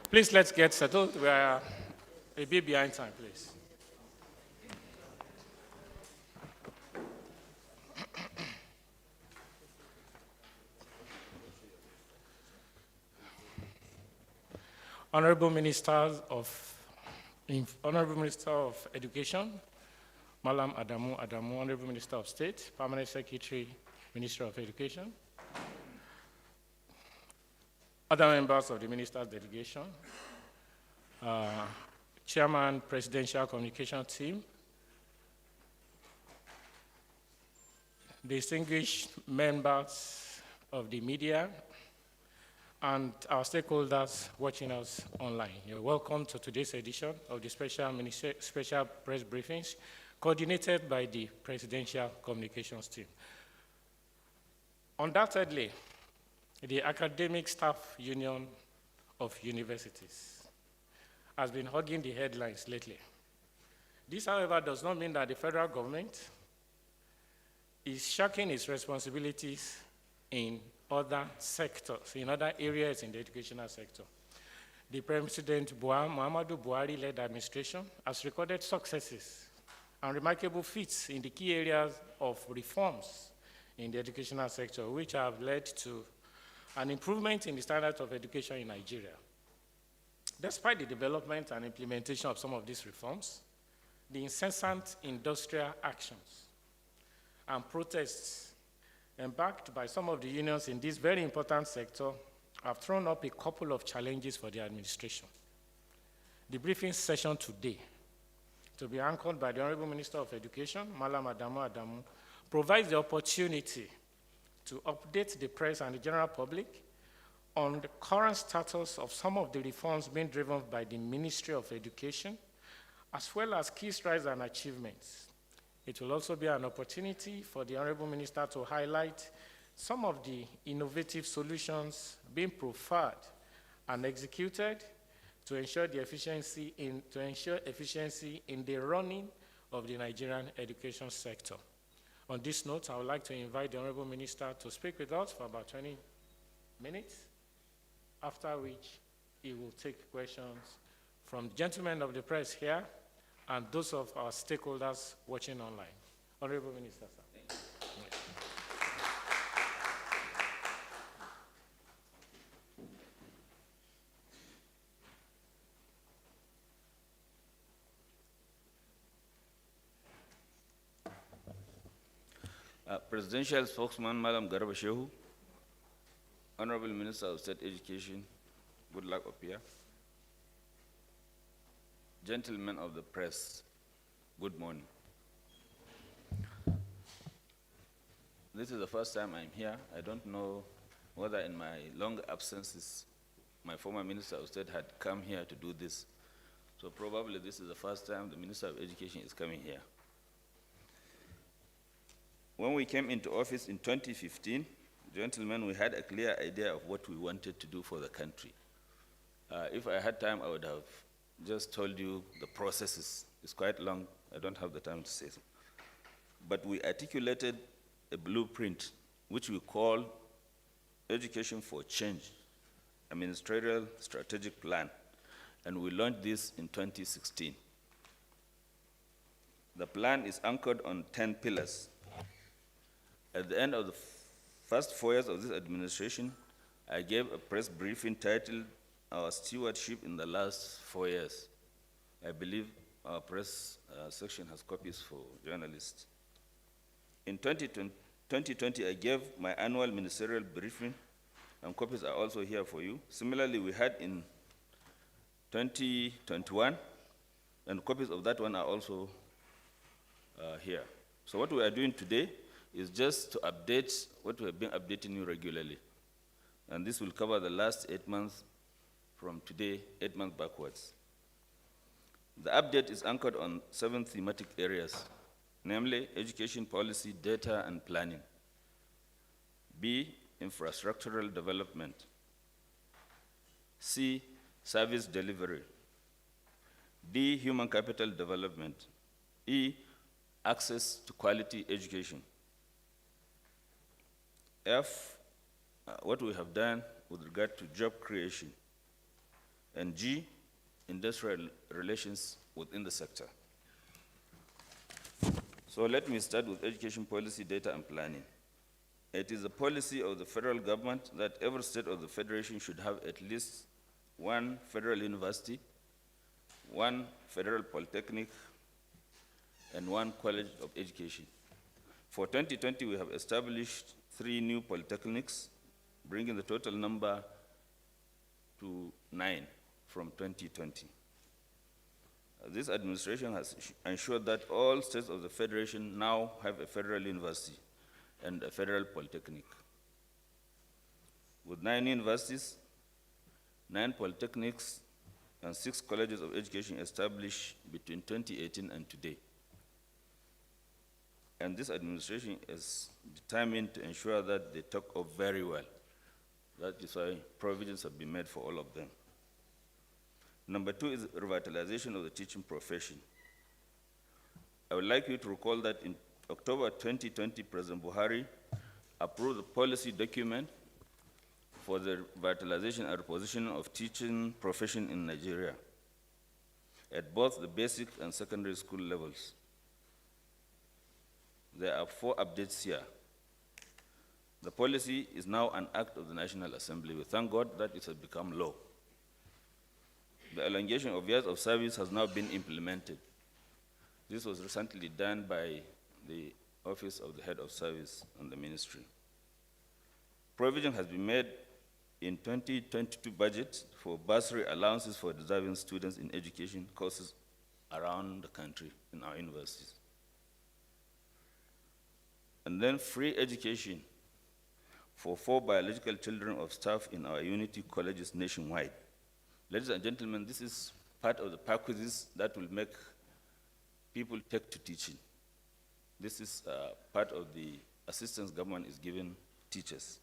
Please, let's get settled. We are a bit behind time, please. Honorable Minister of Education, Mallam Adamu Adamu, Honorable Minister of State, Permanent Secretary, Minister of Education, other members of the Minister's delegation, Chairman, Presidential Communication Team, distinguished members of the media, and our stakeholders watching us online. You're welcome to today's edition of the special press briefings coordinated by the Presidential Communications Team. Undoubtedly, the Academic Staff Union of Universities has been hogging the headlines lately. This, however, does not mean that the federal government is shirking its responsibilities in other sectors, in other areas in the educational sector. The President Muhammadu Buhari-led administration has recorded successes and remarkable feats in the key areas of reforms in the educational sector, which have led to an improvement in the standard of education in Nigeria. Despite the development and implementation of some of these reforms, the incessant industrial actions and protests embarked by some of the unions in this very important sector have thrown up a couple of challenges for the administration. The briefing session today, to be anchored by the Honorable Minister of Education, Mallam Adamu Adamu, provides the opportunity to update the press and the general public on the current status of some of the reforms being driven by the Ministry of Education, as well as key strides and achievements. It will also be an opportunity for the Honorable Minister to highlight some of the innovative solutions being preferred and executed to ensure efficiency in the running of the Nigerian education sector. On this note, I would like to invite the Honorable Minister to speak with us for about 20 minutes, after which he will take questions from the gentlemen of the press here and those of our stakeholders watching online. Honorable Minister, sir. Presidential Spokesman, Madam Garba Shehu, Honorable Minister of State Education, good luck up here. Gentlemen of the press, good morning. This is the first time I'm here. I don't know whether in my long absences, my former Minister of State had come here to do this. So probably this is the first time the Minister of Education is coming here. When we came into office in 2015, gentlemen, we had a clear idea of what we wanted to do for the country. If I had time, I would have just told you the processes. It's quite long. I don't have the time to say so. But we articulated a blueprint, which we call Education for Change, a ministerial strategic plan, and we launched this in 2016. The plan is anchored on 10 pillars. At the end of the first 4 years of this administration, I gave a press briefing titled Our Stewardship in the Last 4 Years. I believe our press section has copies for journalists. In 2020, I gave my annual ministerial briefing, and copies are also here for you. Similarly, we had in 2021, and copies of that one are also here. So what we are doing today is just to update what we have been updating you regularly. And this will cover the last 8 months from today, 8 months backwards. The update is anchored on 7 thematic areas, namely education policy, data, and planning. B, infrastructural development. C, service delivery. D, human capital development. E, access to quality education. F, what we have done with regard to job creation. and G, industrial relations within the sector. So let me start with education policy, data, and planning. It is the policy of the federal government that every state of the federation should have at least one federal university, one federal polytechnic, and one college of education. For 2020, we have established 3 new polytechnics, bringing the total number to 9 from 2020. This administration has ensured that all states of the federation now have a federal university and a federal polytechnic. With 9 universities, 9 polytechnics, and 6 colleges of education established between 2018 and today. And this administration is determined to ensure that they take off very well. That is why provisions have been made for all of them. Number 2 is revitalization of the teaching profession. I would like you to recall that in October 2020, President Buhari approved the policy document for the revitalization and repositioning of teaching profession in Nigeria at both the basic and secondary school levels. There are 4 updates here. The policy is now an act of the National Assembly. We thank God that it has become law. The elongation of years of service has now been implemented. This was recently done by the Office of the Head of Service and the Ministry. Provision has been made in 2022 budget for bursary allowances for deserving students in education courses around the country in our universities. And then free education for 4 biological children of staff in our Unity colleges nationwide. Ladies and gentlemen, this is part of the packages that will make people take to teaching. This is part of the assistance government is giving teachers.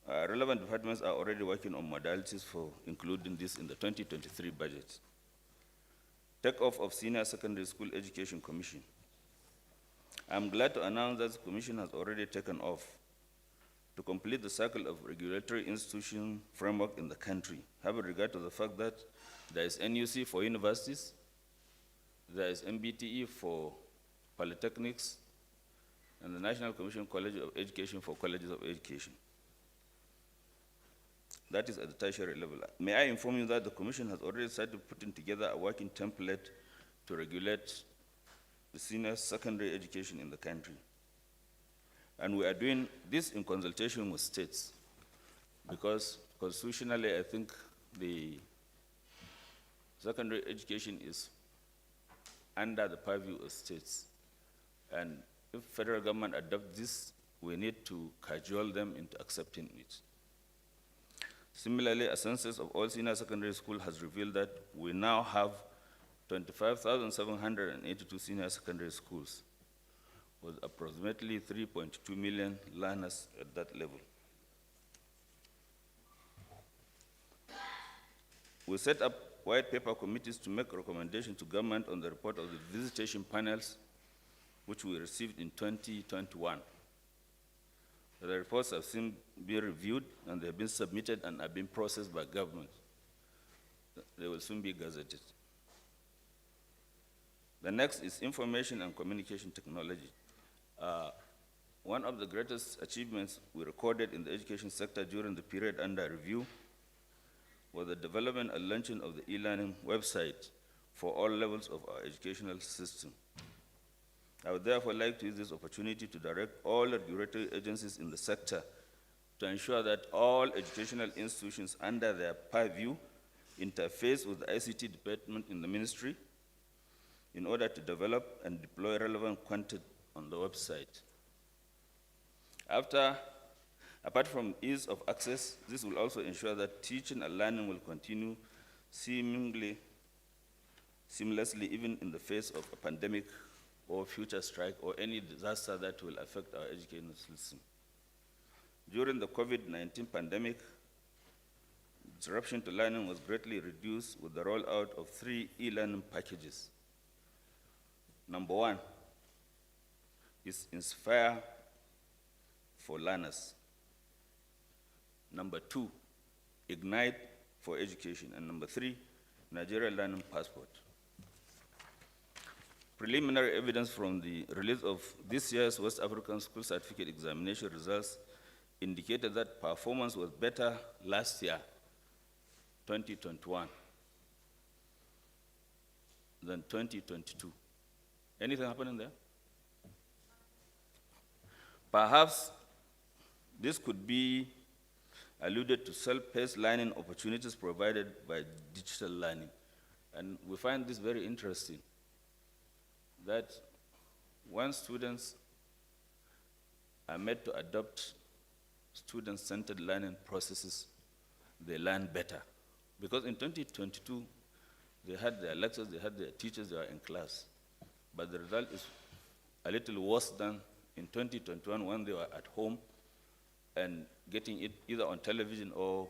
Relevant departments are already working on modalities for including this in the 2023 budget. Take-off of Senior Secondary School Education Commission. I'm glad to announce that the commission has already taken off to complete the cycle of regulatory institution framework in the country, having regard to the fact that there is NUC for universities, there is MBTE for polytechnics, and the National Commission College of Education for colleges of education. That is at the tertiary level. May I inform you that the Commission has already started putting together a working template to regulate the senior secondary education in the country. And we are doing this in consultation with states, because constitutionally, I think the secondary education is under the purview of states. And if federal government adopts this, we need to cajole them into accepting it. Similarly, a census of all senior secondary schools has revealed that we now have 25,782 senior secondary schools, with approximately 3.2 million learners at that level. We set up white paper committees to make recommendations to government on the report of the visitation panels, which we received in 2021. The reports have since been reviewed, and they have been submitted and have been processed by government. They will soon be gazetted. The next is information and communication technology. One of the greatest achievements we recorded in the education sector during the period under review was the development and launching of the e-learning website for all levels of our educational system. I would therefore like to use this opportunity to direct all regulatory agencies in the sector to ensure that all educational institutions under their purview interface with the ICT department in the ministry in order to develop and deploy relevant content on the website. Apart from ease of access, this will also ensure that teaching and learning will continue seamlessly even in the face of a pandemic or future strike or any disaster that will affect our education system. During the COVID-19 pandemic, disruption to learning was greatly reduced with the rollout of 3 e-learning packages. Number 1 is Inspire for Learners. Number 2, Ignite for Education. And number 3, Nigeria Learning Passport. Preliminary evidence from the release of this year's West African School Certificate Examination results indicated that performance was better last year, 2021, than 2022. Anything happening there? Perhaps this could be alluded to self-paced learning opportunities provided by digital learning. And we find this very interesting, that when students are made to adopt student-centered learning processes, they learn better. Because in 2022, they had their lectures, they had their teachers, they were in class. But the result is a little worse than in 2021 when they were at home and getting it either on television or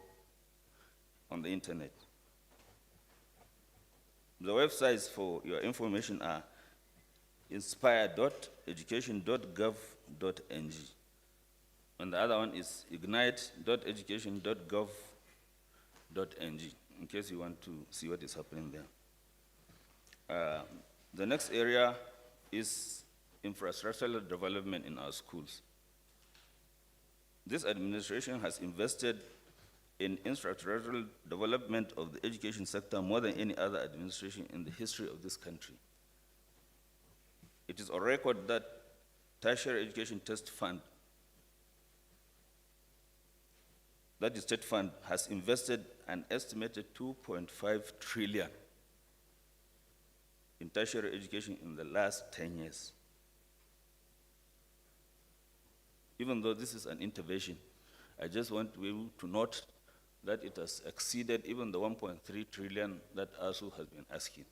on the internet. The websites for your information are inspire.education.gov.ng. And the other one is ignite.education.gov.ng, in case you want to see what is happening there. The next area is infrastructural development in our schools. This administration has invested in infrastructural development of the education sector more than any other administration in the history of this country. It is on record that Tertiary Education Test Fund, that is state fund, has invested an estimated 2.5 trillion in tertiary education in the last 10 years. Even though this is an intervention, I just want you to note that it has exceeded even the 1.3 trillion that ASUU has been asking.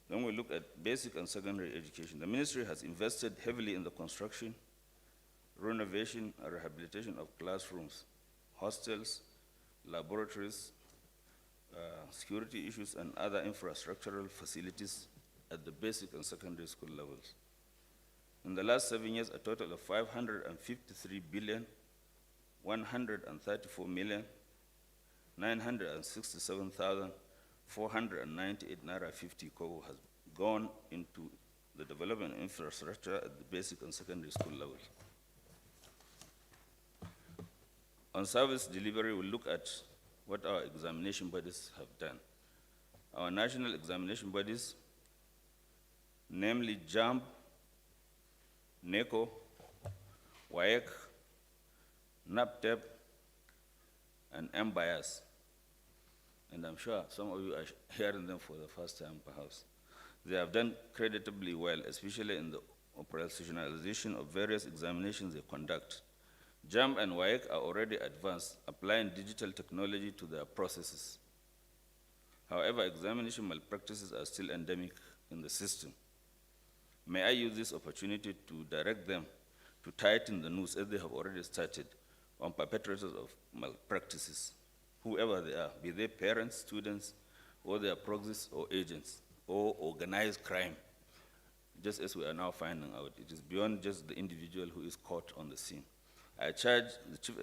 Then we look at basic and secondary education. The ministry has invested heavily in the construction, renovation, and rehabilitation of classrooms, hostels, laboratories, security issues, and other infrastructural facilities at the basic and secondary school levels. In the last 7 years, a total of 553 billion, 134 million, 967,498 naira 50 kobo has gone into the development of infrastructure at the basic and secondary school levels. On service delivery, we'll look at what our examination bodies have done. Our national examination bodies, namely JAMB, NECO, WAEC, NAPTEP, and MBIAS. And I'm sure some of you are hearing them for the first time, perhaps. They have done creditably well, especially in the operationalization of various examinations they conduct. JAMB and WAEC are already advanced, applying digital technology to their processes. However, examination malpractices are still endemic in the system. May I use this opportunity to direct them to tighten the noose, as they have already started, on perpetrators of malpractices, whoever they are, be they parents, students, or their proxies or agents, or organized crime, just as we are now finding out. It is beyond just the individual who is caught on the scene. I charge the chief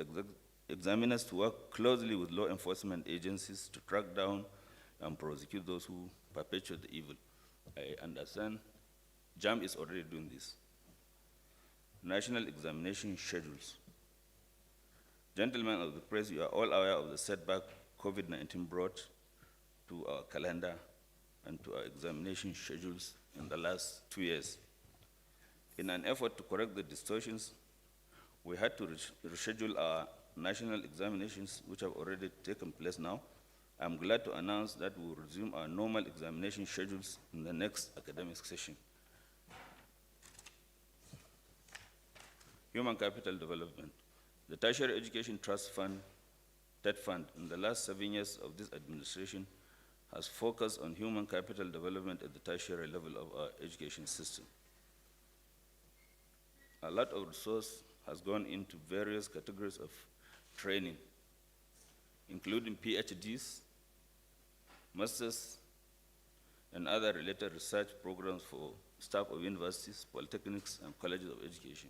examiners to work closely with law enforcement agencies to track down and prosecute those who perpetuate the evil. I understand JAMB is already doing this. National examination schedules. Gentlemen of the press, you are all aware of the setback COVID-19 brought to our calendar and to our examination schedules in the last 2 years. In an effort to correct the distortions, we had to reschedule our national examinations, which have already taken place now. I'm glad to announce that we will resume our normal examination schedules in the next academic session. Human capital development. The Tertiary Education Trust Fund, TED Fund, in the last 7 years of this administration has focused on human capital development at the tertiary level of our education system. A lot of resource has gone into various categories of training, including PhDs, masters, and other related research programs for staff of universities, polytechnics, and colleges of education.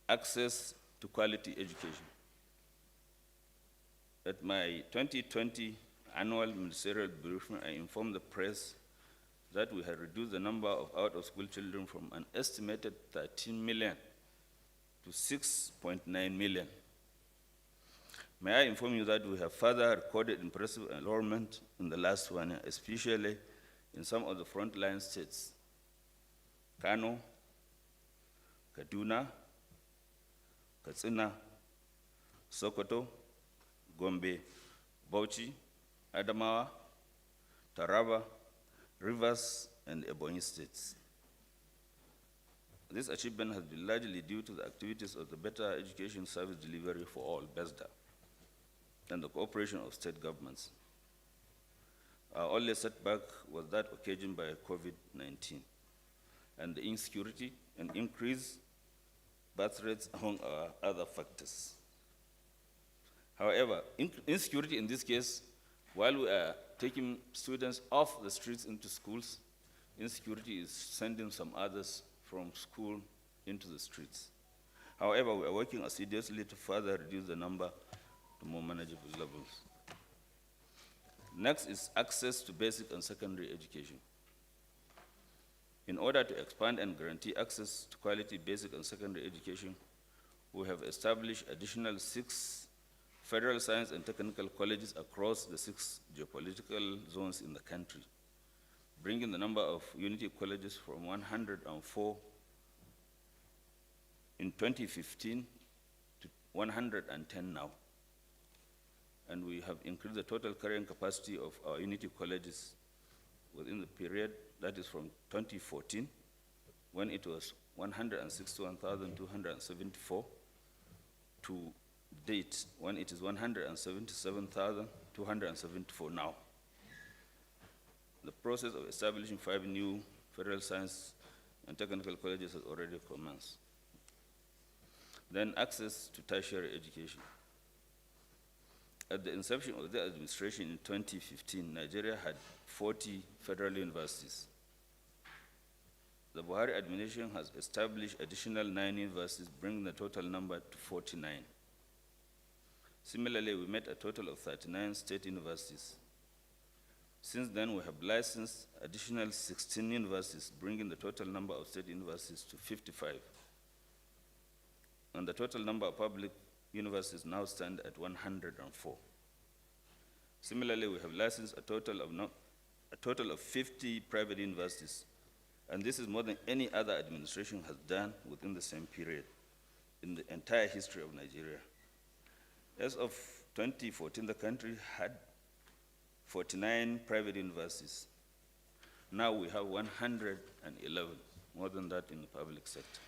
Access to quality education. At my 2020 annual ministerial briefing, I informed the press that we had reduced the number of out-of-school children from an estimated 13 million to 6.9 million. May I inform you that we have further recorded impressive enrollment in the last 1 year, especially in some of the frontline states: Kano, Kaduna, Katsina, Sokoto, Gombe, Bauchi, Adamawa, Taraba, Rivers, and Ebonyi states. This achievement has been largely due to the activities of the Better Education Service Delivery for All, BESDA, and the cooperation of state governments. Our only setback was that occasioned by COVID-19 and the insecurity and increased birth rates among our other factors. However, insecurity in this case, while we are taking students off the streets into schools, insecurity is sending some others from school into the streets. However, we are working assiduously to further reduce the number to more manageable levels. Next is access to basic and secondary education. In order to expand and guarantee access to quality basic and secondary education, we have established additional 6 federal science and technical colleges across the 6 geopolitical zones in the country, bringing the number of unity colleges from 104 in 2015 to 110 now. And we have increased the total carrying capacity of our unity colleges within the period, that is from 2014, when it was 161,274, to date, when it is 177,274 now. The process of establishing 5 new federal science and technical colleges has already commenced. Then access to tertiary education. At the inception of the administration in 2015, Nigeria had 40 federal universities. The Buhari administration has established additional 9 universities, bringing the total number to 49. Similarly, we met a total of 39 state universities. Since then, we have licensed additional 16 universities, bringing the total number of state universities to 55. And the total number of public universities now stand at 104. Similarly, we have licensed a total of 50 private universities, and this is more than any other administration has done within the same period in the entire history of Nigeria. As of 2014, the country had 49 private universities. Now we have 111, more than that in the public sector.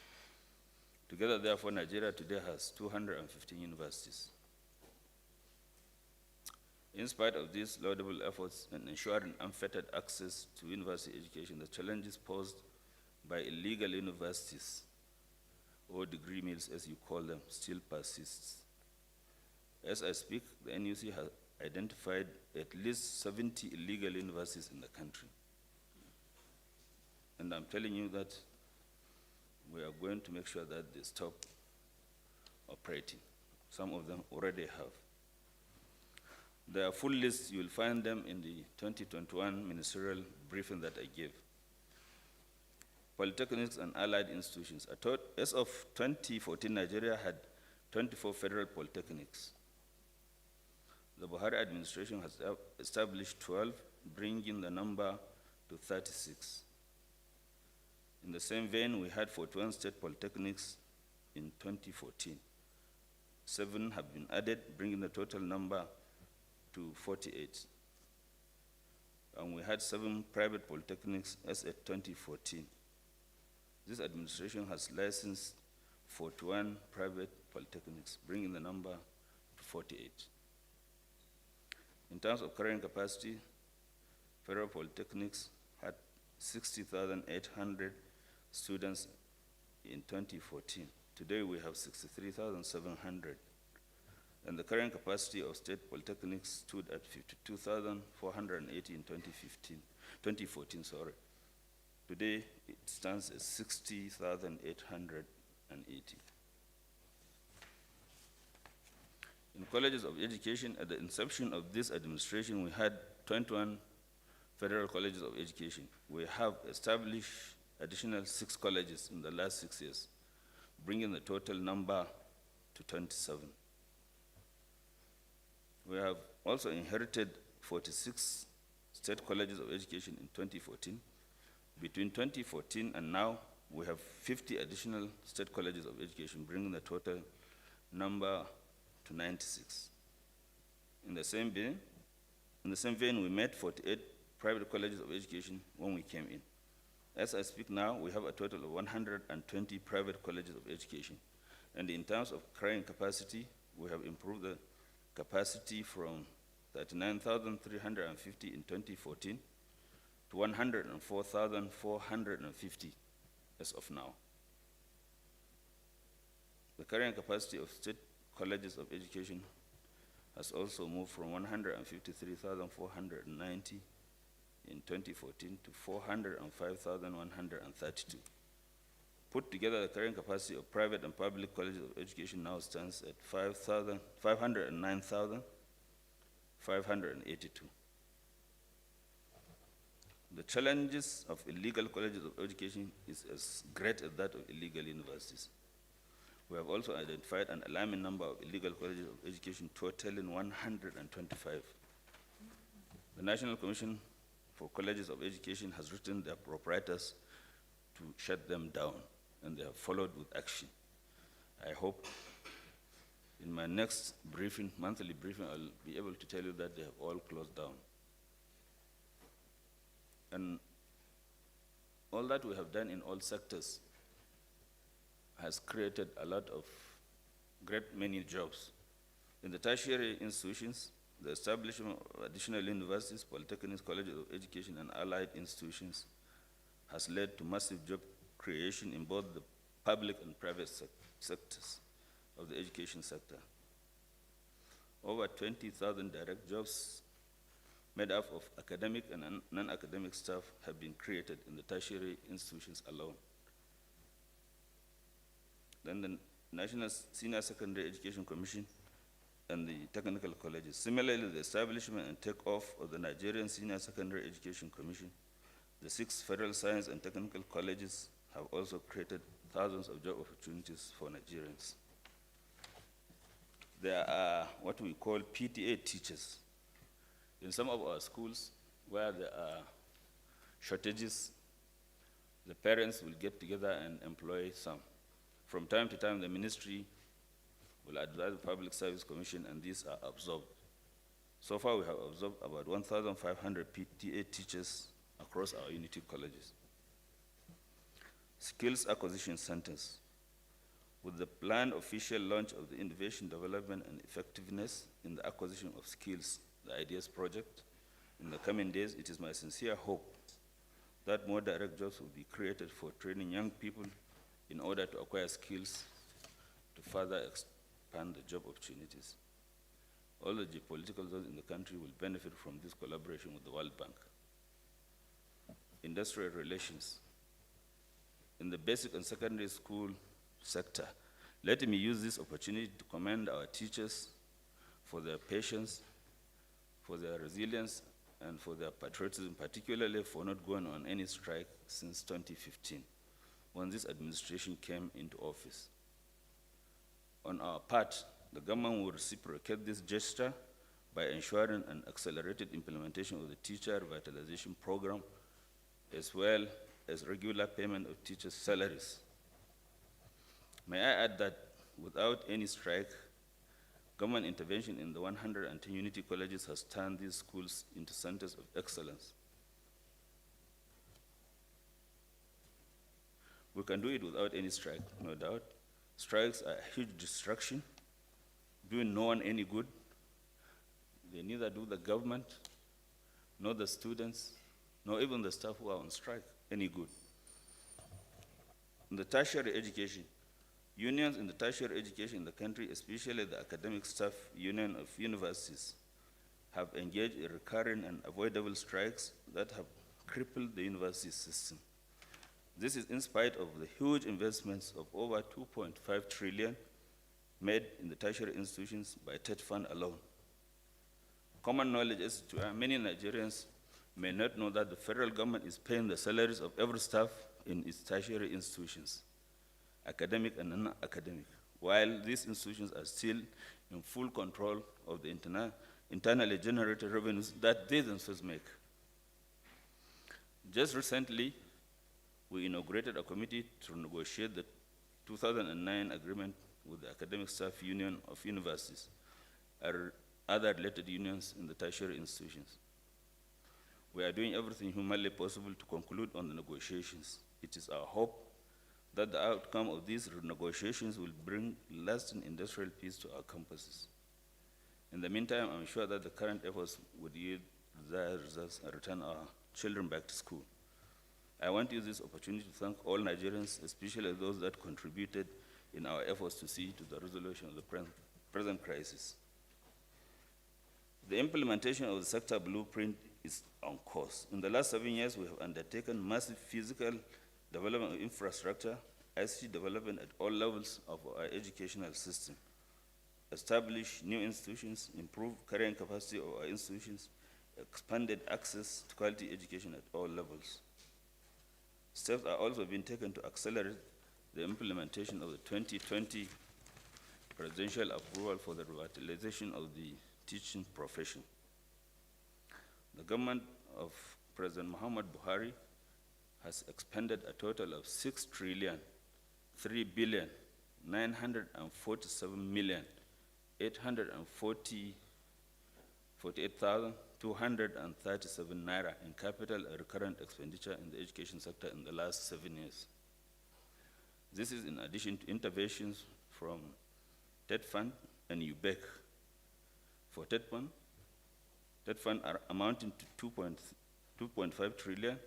Together, therefore, Nigeria today has 215 universities. In spite of these laudable efforts in ensuring unfettered access to university education, the challenges posed by illegal universities, or degree mills as you call them, still persists. As I speak, the NUC has identified at least 70 illegal universities in the country. And I'm telling you that we are going to make sure that they stop operating. Some of them already have. Their full list, you will find them in the 2021 ministerial briefing that I gave. Polytechnics and allied institutions. As of 2014, Nigeria had 24 federal polytechnics. The Buhari administration has established 12, bringing the number to 36. In the same vein, we had 41 state polytechnics in 2014. 7 have been added, bringing the total number to 48. And we had 7 private polytechnics as at 2014. This administration has licensed 41 private polytechnics, bringing the number to 48. In terms of carrying capacity, federal polytechnics had 60,800 students in 2014. Today we have 63,700. And the carrying capacity of state polytechnics stood at 52,480 in 2014. Today, it stands at 60,880. In colleges of education, at the inception of this administration, we had 21 federal colleges of education. We have established additional 6 colleges in the last 6 years, bringing the total number to 27. We have also inherited 46 state colleges of education in 2014. Between 2014 and now, we have 50 additional state colleges of education, bringing the total number to 96. In the same vein, we met 48 private colleges of education when we came in. As I speak now, we have a total of 120 private colleges of education. And in terms of carrying capacity, we have improved the capacity from 39,350 in 2014 to 104,450 as of now. The carrying capacity of state colleges of education has also moved from 153,490 in 2014 to 405,132. Put together, the carrying capacity of private and public colleges of education now stands at 509,582. The challenges of illegal colleges of education is as great as that of illegal universities. We have also identified an alarming number of illegal colleges of education, totaling 125. The National Commission for Colleges of Education has written their proprietors to shut them down, and they have followed with action. I hope in my next briefing, monthly briefing, I'll be able to tell you that they have all closed down. And all that we have done in all sectors has created a lot of great many jobs. In the tertiary institutions, the establishment of additional universities, polytechnics, colleges of education, and allied institutions has led to massive job creation in both the public and private sectors of the education sector. Over 20,000 direct jobs made up of academic and non-academic staff have been created in the tertiary institutions alone. Then the National Senior Secondary Education Commission and the technical colleges. Similarly, the establishment and take-off of the Nigerian Senior Secondary Education Commission, the 6 federal science and technical colleges have also created thousands of job opportunities for Nigerians. There are what we call PTA teachers. In some of our schools where there are shortages, the parents will get together and employ some. From time to time, the ministry will advise the Public Service Commission, and these are absorbed. So far, we have absorbed about 1,500 PTA teachers across our unity colleges. Skills acquisition centers. With the planned official launch of the Innovation Development and Effectiveness in the Acquisition of Skills, the IDEAS project, in the coming days, it is my sincere hope that more direct jobs will be created for training young people in order to acquire skills to further expand the job opportunities. All the geopolitical zones in the country will benefit from this collaboration with the World Bank. Industrial relations. In the basic and secondary school sector, let me use this opportunity to commend our teachers for their patience, for their resilience, and for their patriotism, particularly for not going on any strike since 2015, when this administration came into office. On our part, the government will reciprocate this gesture by ensuring an accelerated implementation of the teacher revitalization program, as well as regular payment of teachers' salaries. May I add that without any strike, government intervention in the 110 unity colleges has turned these schools into centers of excellence. We can do it without any strike, no doubt. Strikes are a huge distraction, doing no one any good. They neither do the government, nor the students, nor even the staff who are on strike any good. In the tertiary education, unions in the tertiary education in the country, especially the academic staff union of universities, have engaged in recurring and avoidable strikes that have crippled the university system. This is in spite of the huge investments of over 2.5 trillion made in the tertiary institutions by TET Fund alone. Common knowledge is many Nigerians may not know that the federal government is paying the salaries of every staff in its tertiary institutions, academic and non-academic, while these institutions are still in full control of the internally generated revenues that they themselves make. Just recently, we inaugurated a committee to negotiate the 2009 agreement with the Academic Staff Union of Universities and other related unions in the tertiary institutions. We are doing everything humanly possible to conclude on the negotiations. It is our hope that the outcome of these negotiations will bring lasting industrial peace to our campuses. In the meantime, I'm sure that the current efforts would yield desired results and return our children back to school. I want to use this opportunity to thank all Nigerians, especially those that contributed in our efforts to see to the resolution of the present crisis. The implementation of the sector blueprint is on course. In the last 7 years, we have undertaken massive physical development of infrastructure, ICT development at all levels of our educational system, established new institutions, improved carrying capacity of our institutions, expanded access to quality education at all levels. Steps are also being taken to accelerate the implementation of the 2020 presidential approval for the revitalization of the teaching profession. The government of President Muhammad Buhari has expended a total of 6,300,947,848,237 naira in capital and recurrent expenditure in the education sector in the last 7 years. This is in addition to interventions from TET Fund and UBEC. For TET Fund are amounting to 2.5 trillion,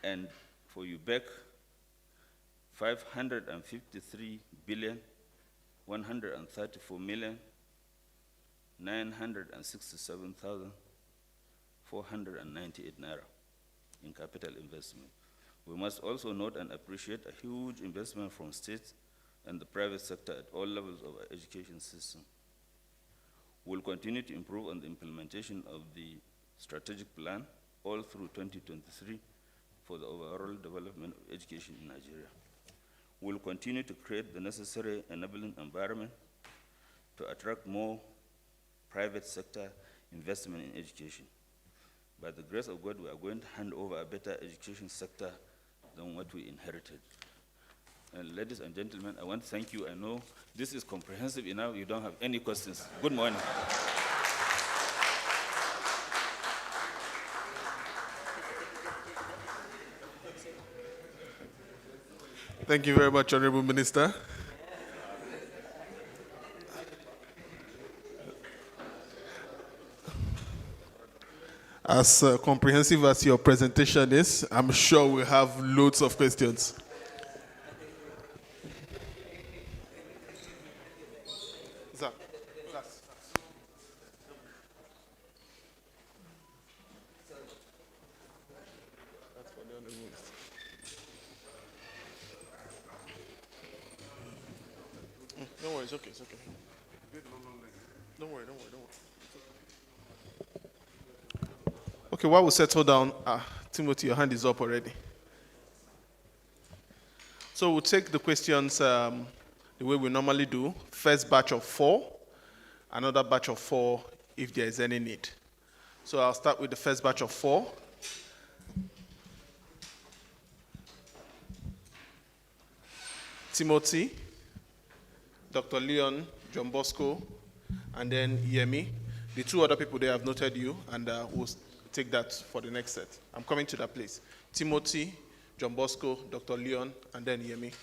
and for UBEC, 553,134,967,498 naira in capital investment. We must also note and appreciate a huge investment from states and the private sector at all levels of our education system. We'll continue to improve on the implementation of the strategic plan all through 2023 for the overall development of education in Nigeria. We'll continue to create the necessary enabling environment to attract more private sector investment in education. By the grace of God, we are going to hand over a better education sector than what we inherited. And ladies and gentlemen, I want to thank you. I know this is comprehensive enough. You don't have any questions. Good morning. Thank you very much, Honorable Minister. As comprehensive as your presentation is, I'm sure we'll have loads of questions. Don't worry, it's okay, it's okay. Don't worry. Okay, while we settle down, Timothy, your hand is up already. So we'll take the questions the way we normally do. First batch of 4, another batch of 4 if there is any need. So I'll start with the first batch of 4. Timothy, Dr. Leon, John Bosco, and then Yemi. The 2 other people there have noted you, and we'll take that for the next set. I'm coming to that place. Timothy, John Bosco, Dr. Leon, and then Yemi.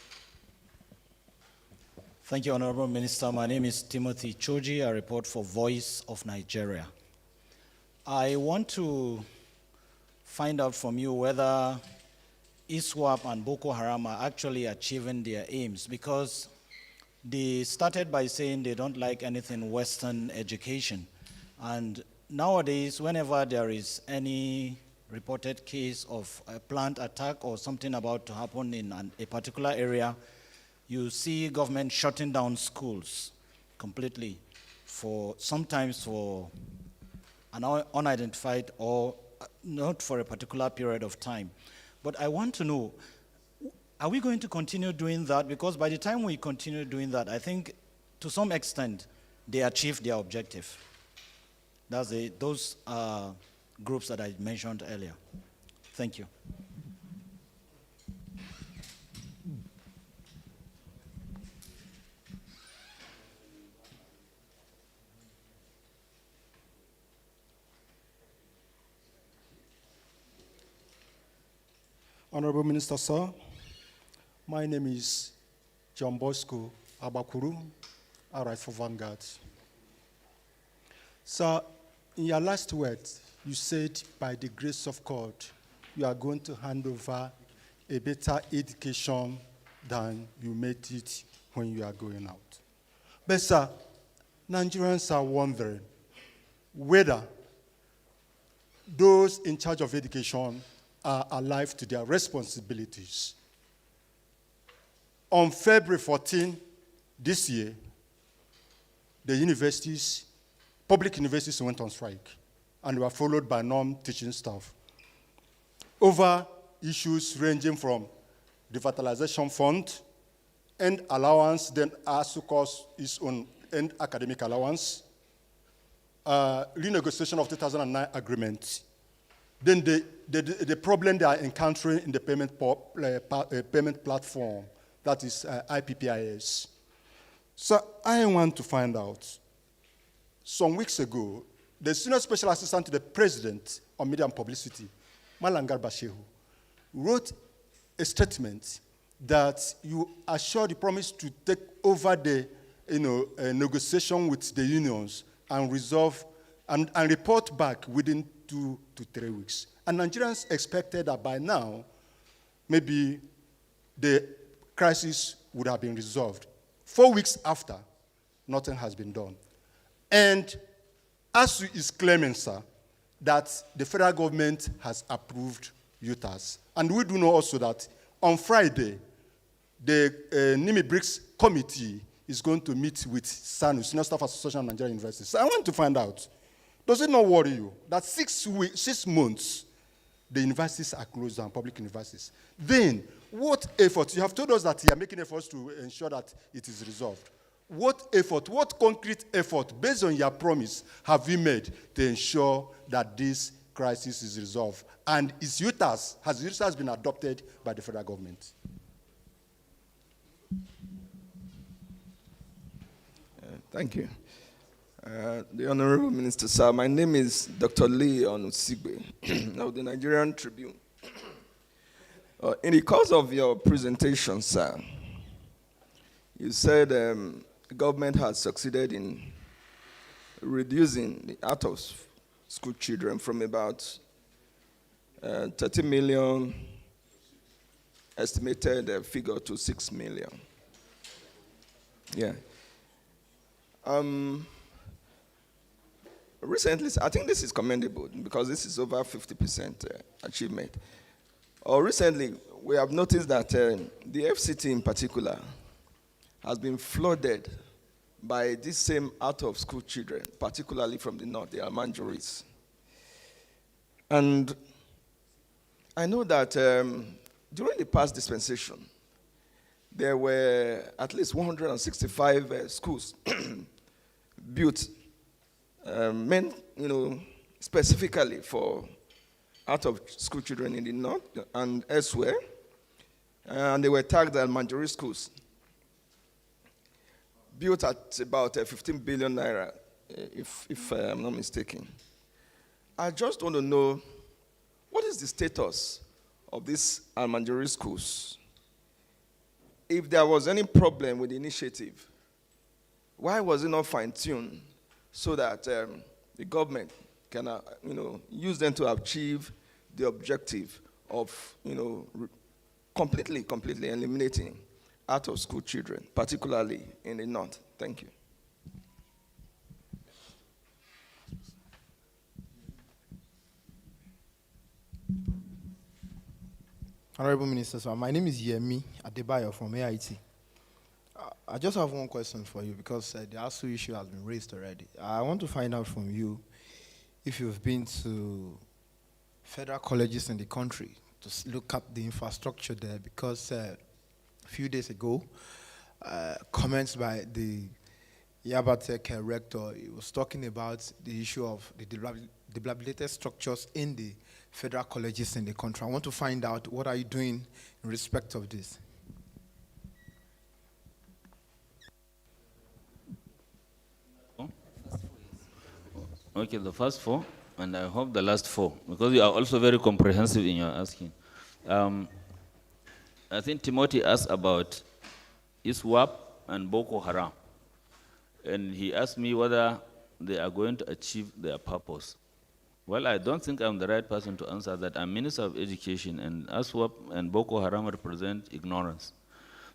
Thank you, Honorable Minister. My name is Timothy Choji. I report for Voice of Nigeria. I want to find out from you whether ISWAP and Boko Haram are actually achieving their aims, because they started by saying they don't like anything Western education. And nowadays, whenever there is any reported case of a plant attack or something about to happen in a particular area, you see government shutting down schools completely sometimes for an unidentified or not for a particular period of time. But I want to know, are we going to continue doing that? Because by the time we continue doing that, I think to some extent they achieve their objective. That's those groups that I mentioned earlier. Thank you. Honorable Minister, sir, my name is John Bosco Abakuru. I write for Vanguard. Sir, in your last words, you said, by the grace of God, you are going to hand over a better education than you made it when you are going out. But sir, Nigerians are wondering whether those in charge of education are alive to their responsibilities. On February 14 this year, the universities, public universities went on strike and were followed by non-teaching staff over issues ranging from revitalization fund, end allowance, then ASUU calls its own end academic allowance, renegotiation of 2009 agreement, then the problem they are encountering in the payment platform, that is IPPIS. So I want to find out, some weeks ago, the Senior Special Assistant to the President on Media and Publicity, Mallam Adamu Adamu, wrote a statement that you assured the promise to take over the negotiation with the unions and resolve and report back within 2 to 3 weeks. And Nigerians expected that by now, maybe the crisis would have been resolved. 4 weeks after, nothing has been done. And ASUU is claiming, sir, that the federal government has approved UTAS. And we do know also that on Friday, the NIMI BRICS committee is going to meet with SANU, Senior Staff Association of Nigerian Universities. So I want to find out, does it not worry you that 6 months, the universities are closed down, public universities? Then, what efforts? You have told us that you are making efforts to ensure that it is resolved. What effort, what concrete effort, based on your promise, have you made to ensure that this crisis is resolved? And has UTAS been adopted by the federal government? Thank you. The Honorable Minister, sir, my name is Dr. Leon Usigbe of the Nigerian Tribune. In the course of your presentation, sir, you said the government has succeeded in reducing the out-of-school children from about 30 million estimated figure to 6 million. Yeah. Recently, I think this is commendable because this is over 50% achievement. Recently, we have noticed that the FCT in particular has been flooded by these same out-of-school children, particularly from the north, the Almanjoris. And I know that during the past dispensation, there were at least 165 schools built, meant, specifically for out-of-school children in the north and elsewhere, and they were tagged as Almanjori schools, built at about 15 billion naira, if I'm not mistaken. I just want to know, what is the status of these Almanjori schools? If there was any problem with the initiative, why was it not fine-tuned so that the government can, use them to achieve the objective of, completely eliminating out-of-school children, particularly in the north? Thank you. Honorable Minister, sir, my name is Yemi Adebayo from AIT. I just have one question for you because the ASUU issue has been raised already. I want to find out from you if you've been to federal colleges in the country to look at the infrastructure there, because a few days ago, comments by the Yabatech rector, he was talking about the issue of the dilapidated structures in the federal colleges in the country. I want to find out what are you doing in respect of this. Okay, the first four, and I hope the last four, because you are also very comprehensive in your asking. I think Timothy asked about ISWAP and Boko Haram, and he asked me whether they are going to achieve their purpose. Well, I don't think I'm the right person to answer that. I'm Minister of Education, and ISWAP and Boko Haram represent ignorance.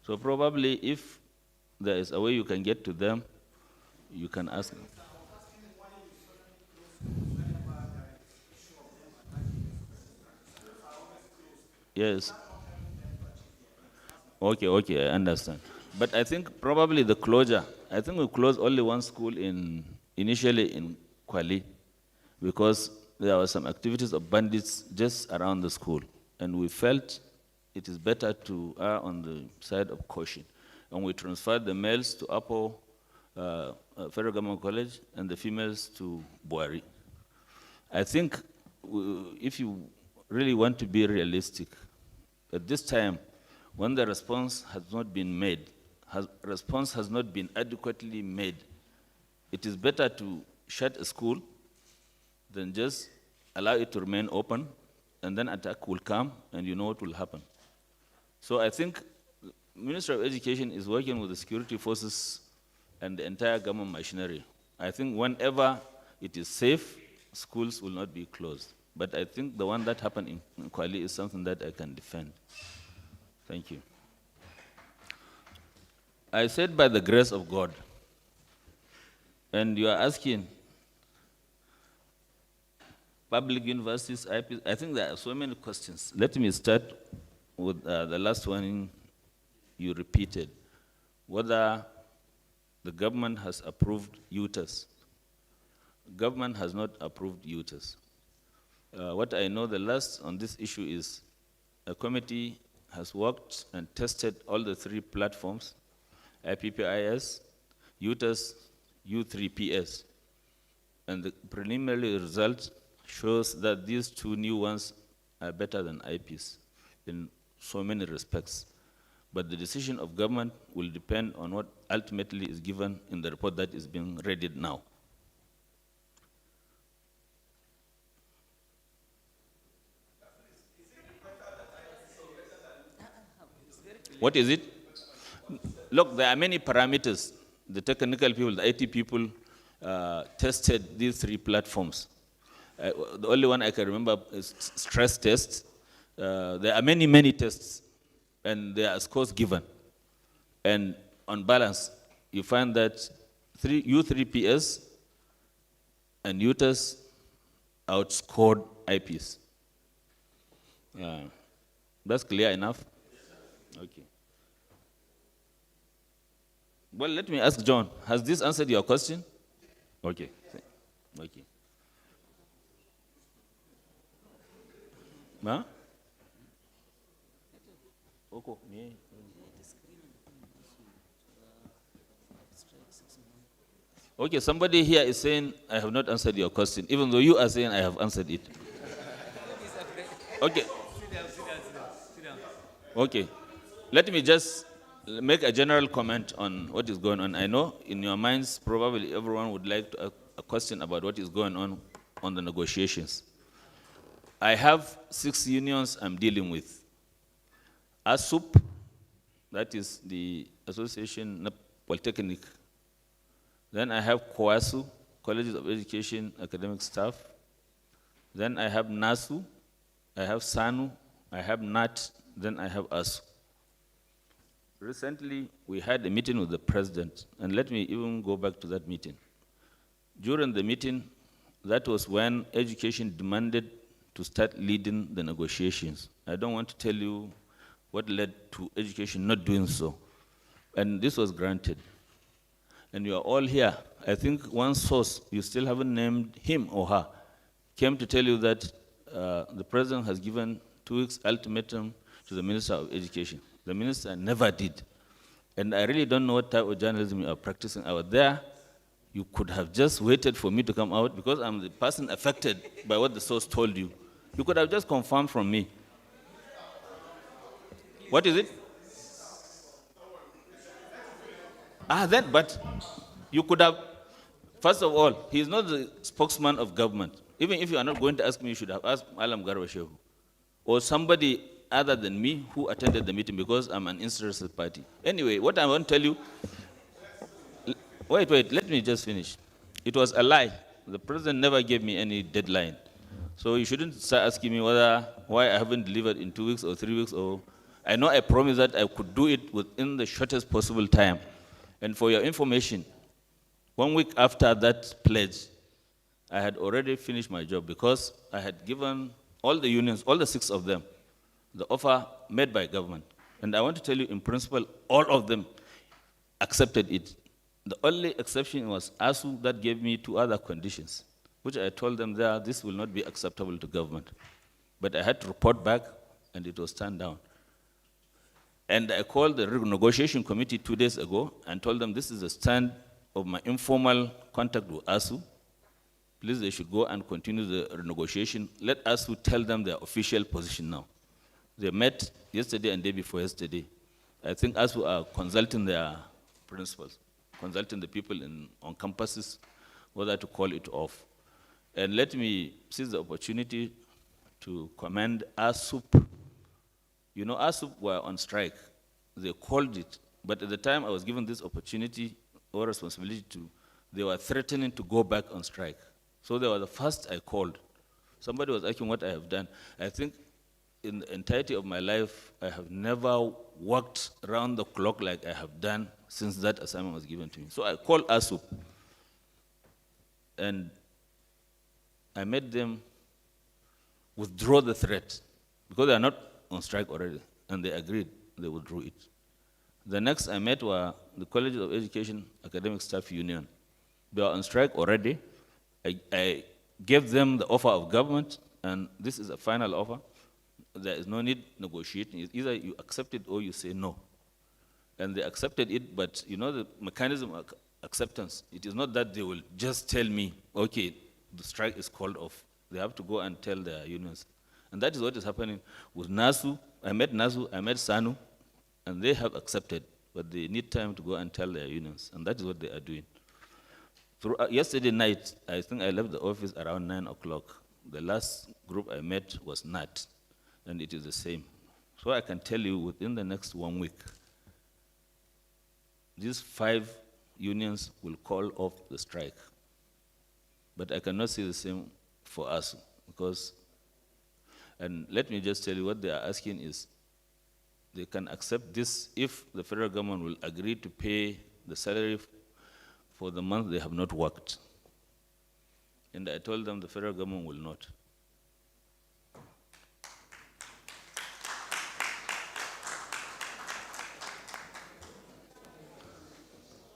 So probably if there is a way you can get to them, you can ask them. Yes. Okay, I understand. But I think probably the closure, I think we closed only one school initially in Kwali, because there were some activities of bandits just around the school. And we felt it is better to err on the side of caution. And we transferred the males to Apo Federal Government College and the females to Buari. I think if you really want to be realistic, at this time, when the response has not been made, response has not been adequately made, it is better to shut a school than just allow it to remain open, and then attack will come, and you know what will happen. So I think Ministry of Education is working with the security forces and the entire government machinery. I think whenever it is safe, schools will not be closed. But I think the one that happened in Kwali is something that I can defend. Thank you. I said by the grace of God, and you are asking public universities, IPs, I think there are so many questions. Let me start with the last one you repeated, whether the government has approved UTAS. Government has not approved UTAS. What I know the last on this issue is a committee has worked and tested all the three platforms, IPPIS, UTAS, U3PS. And the preliminary result shows that these two new ones are better than IPs in so many respects. But the decision of government will depend on what ultimately is given in the report that is being readied now. What is it? Look, there are many parameters. The technical people, the IT people tested these three platforms. The only one I can remember is stress tests. There are many, many tests, and there are scores given. And on balance, you find that U3PS and UTAS outscored IPs. That's clear enough? Okay. Well, let me ask John, has this answered your question? Okay. Okay. Huh? Okay, somebody here is saying, I have not answered your question, even though you are saying I have answered it. Okay. Okay. Let me just make a general comment on what is going on. I know in your minds, probably everyone would like to ask a question about what is going on the negotiations. I have 6 unions I'm dealing with. ASUU, that is the Association of Polytechnic. Then I have COASU, Colleges of Education, Academic Staff. Then I have NASU, I have SANU, I have NAT, then I have ASUU. Recently, we had a meeting with the president, and let me even go back to that meeting. During the meeting, that was when education demanded to start leading the negotiations. I don't want to tell you what led to education not doing so. And this was granted. And you are all here. I think one source, you still haven't named him or her, came to tell you that the president has given 2 weeks ultimatum to the Minister of Education. The minister never did. And I really don't know what type of journalism you are practicing out there. You could have just waited for me to come out because I'm the person affected by what the source told you. You could have just confirmed from me. What is it? But you could have, first of all, he is not the spokesman of government. Even if you are not going to ask me, you should have asked Mallam Adamu Adamu or somebody other than me who attended the meeting because I'm an interested party. Anyway, what I want to tell you, wait, let me just finish. It was a lie. The president never gave me any deadline. So you shouldn't start asking me why I haven't delivered in 2 weeks or 3 weeks. Or I know I promised that I could do it within the shortest possible time. And for your information, 1 week after that pledge, I had already finished my job because I had given all the unions, all the 6 of them, the offer made by government. And I want to tell you, in principle, all of them accepted it. The only exception was ASUU that gave me 2 other conditions, which I told them there, this will not be acceptable to government. But I had to report back, and it was turned down. And I called the negotiation committee 2 days ago and told them this is the stand of my informal contact with ASUU. Please, they should go and continue the renegotiation. Let ASUU tell them their official position now. They met yesterday and day before yesterday. I think ASUU are consulting their principals, consulting the people on campuses whether to call it off. And let me seize the opportunity to commend ASUU. You know, ASUU were on strike. They called it. But at the time I was given this opportunity or responsibility they were threatening to go back on strike. So they were the first I called. Somebody was asking what I have done. I think in the entirety of my life, I have never worked around the clock like I have done since that assignment was given to me. So I called ASUU, and I made them withdraw the threat because they are not on strike already, and they agreed they withdrew it. The next I met were the Colleges of Education Academic Staff Union. They were on strike already. I gave them the offer of government, and this is a final offer. There is no need negotiating. It's either you accept it or you say no. And they accepted it, but you know the mechanism of acceptance, it is not that they will just tell me, okay, the strike is called off. They have to go and tell their unions. And that is what is happening with NASU. I met NASU, I met SANU, and they have accepted, but they need time to go and tell their unions, and that is what they are doing. Yesterday night, I think I left the office around 9 o'clock. The last group I met was NAT, and it is the same. So I can tell you within the next 1 week, these 5 unions will call off the strike. But I cannot say the same for us because, and let me just tell you what they are asking is, they can accept this if the federal government will agree to pay the salary for the month they have not worked. And I told them the federal government will not.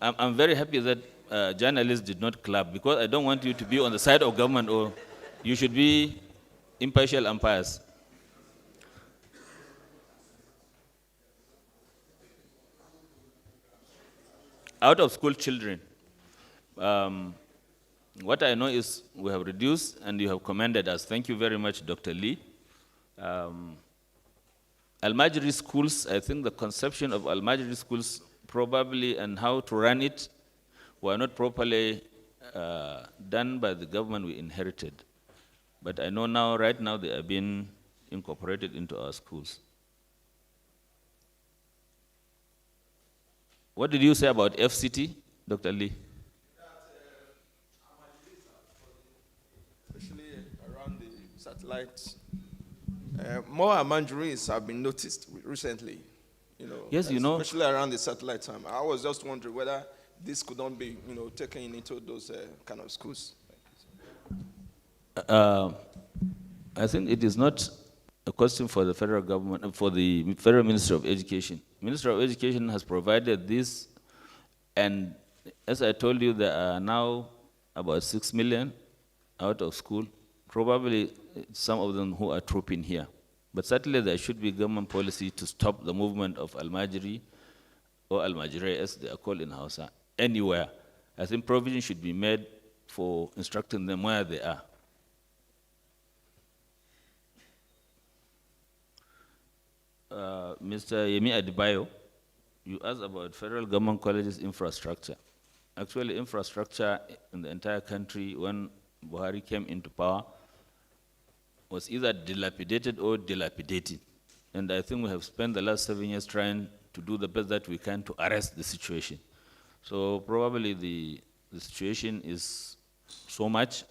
I'm very happy that journalists did not clap because I don't want you to be on the side of government, or you should be impartial umpires. Out of school children, what I know is we have reduced and you have commended us. Thank you very much, Dr. Lee. Al-Majri schools, I think the conception of Al-Majri schools probably and how to run it were not properly done by the government we inherited. But I know now, right now, they are being incorporated into our schools. What did you say about FCT, Dr. Lee? Especially around the satellites. More Almanjaris have been noticed recently. Yes, you know. Especially around the satellite time. I was just wondering whether this could not be, taken into those kind of schools. I think it is not a question for the federal government, for the Federal Ministry of Education. Ministry of Education has provided this, and as I told you, there are now about 6 million out of school, probably some of them who are trooping here. But certainly there should be government policy to stop the movement of Almajiri, or Almajiri as they are called in Hausa, anywhere. I think provision should be made for instructing them where they are. Mr. Yemi Adebayo, you asked about federal government colleges infrastructure. Actually, infrastructure in the entire country when Buhari came into power was either dilapidated or dilapidated. And I think we have spent the last 7 years trying to do the best that we can to arrest the situation. So probably the situation is so much.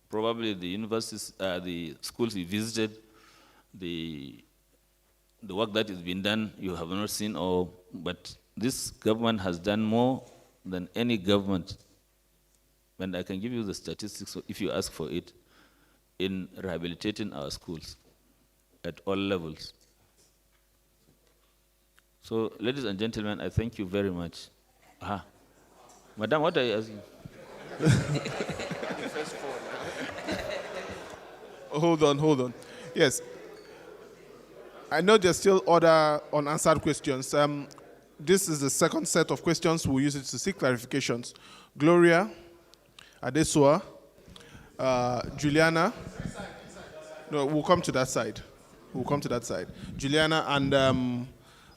Probably the universities, the schools we visited, the work that is being done, you have not seen, but this government has done more than any government. And I can give you the statistics if you ask for it, in rehabilitating our schools at all levels. So, ladies and gentlemen, I thank you very much. Madam, what are you asking? Hold on. Yes. I know there's still other unanswered questions. This is the second set of questions. We'll use it to seek clarifications. Gloria, Adesua, Juliana. No, we'll come to that side. Juliana and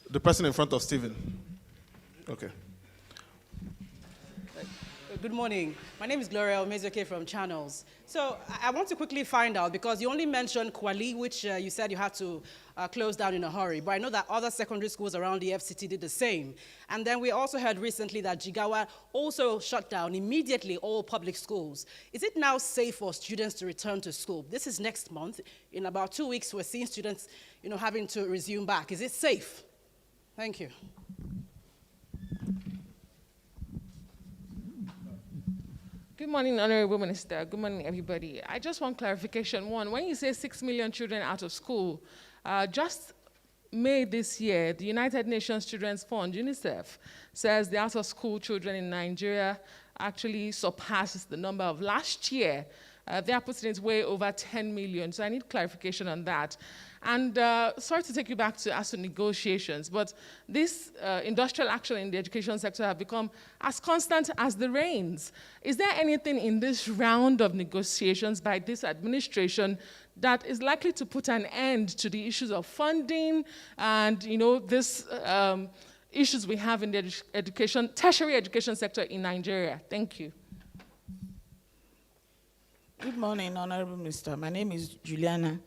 the person in front of Stephen. Okay. Good morning. My name is Gloria Omezoke from Channels. So I want to quickly find out, because you only mentioned Kwali, which you said you had to close down in a hurry, but I know that other secondary schools around the FCT did the same. And then we also heard recently that Jigawa also shut down immediately all public schools. Is it now safe for students to return to school? This is next month. In about 2 weeks, we're seeing students, having to resume back. Is it safe? Thank you. Good morning, Honorable Minister. Good morning, everybody. I just want clarification. One, when you say 6 million children out of school, just May this year, the United Nations Children's Fund, UNICEF, says the out-of-school children in Nigeria actually surpasses the number of last year. They are putting it way over 10 million, so I need clarification on that. And sorry to take you back to ASUU negotiations, but this industrial action in the education sector have become as constant as the rains. Is there anything in this round of negotiations by this administration that is likely to put an end to the issues of funding and, this issues we have in the tertiary education sector in Nigeria? Thank you. Good morning, Honorable Minister. My name is Juliana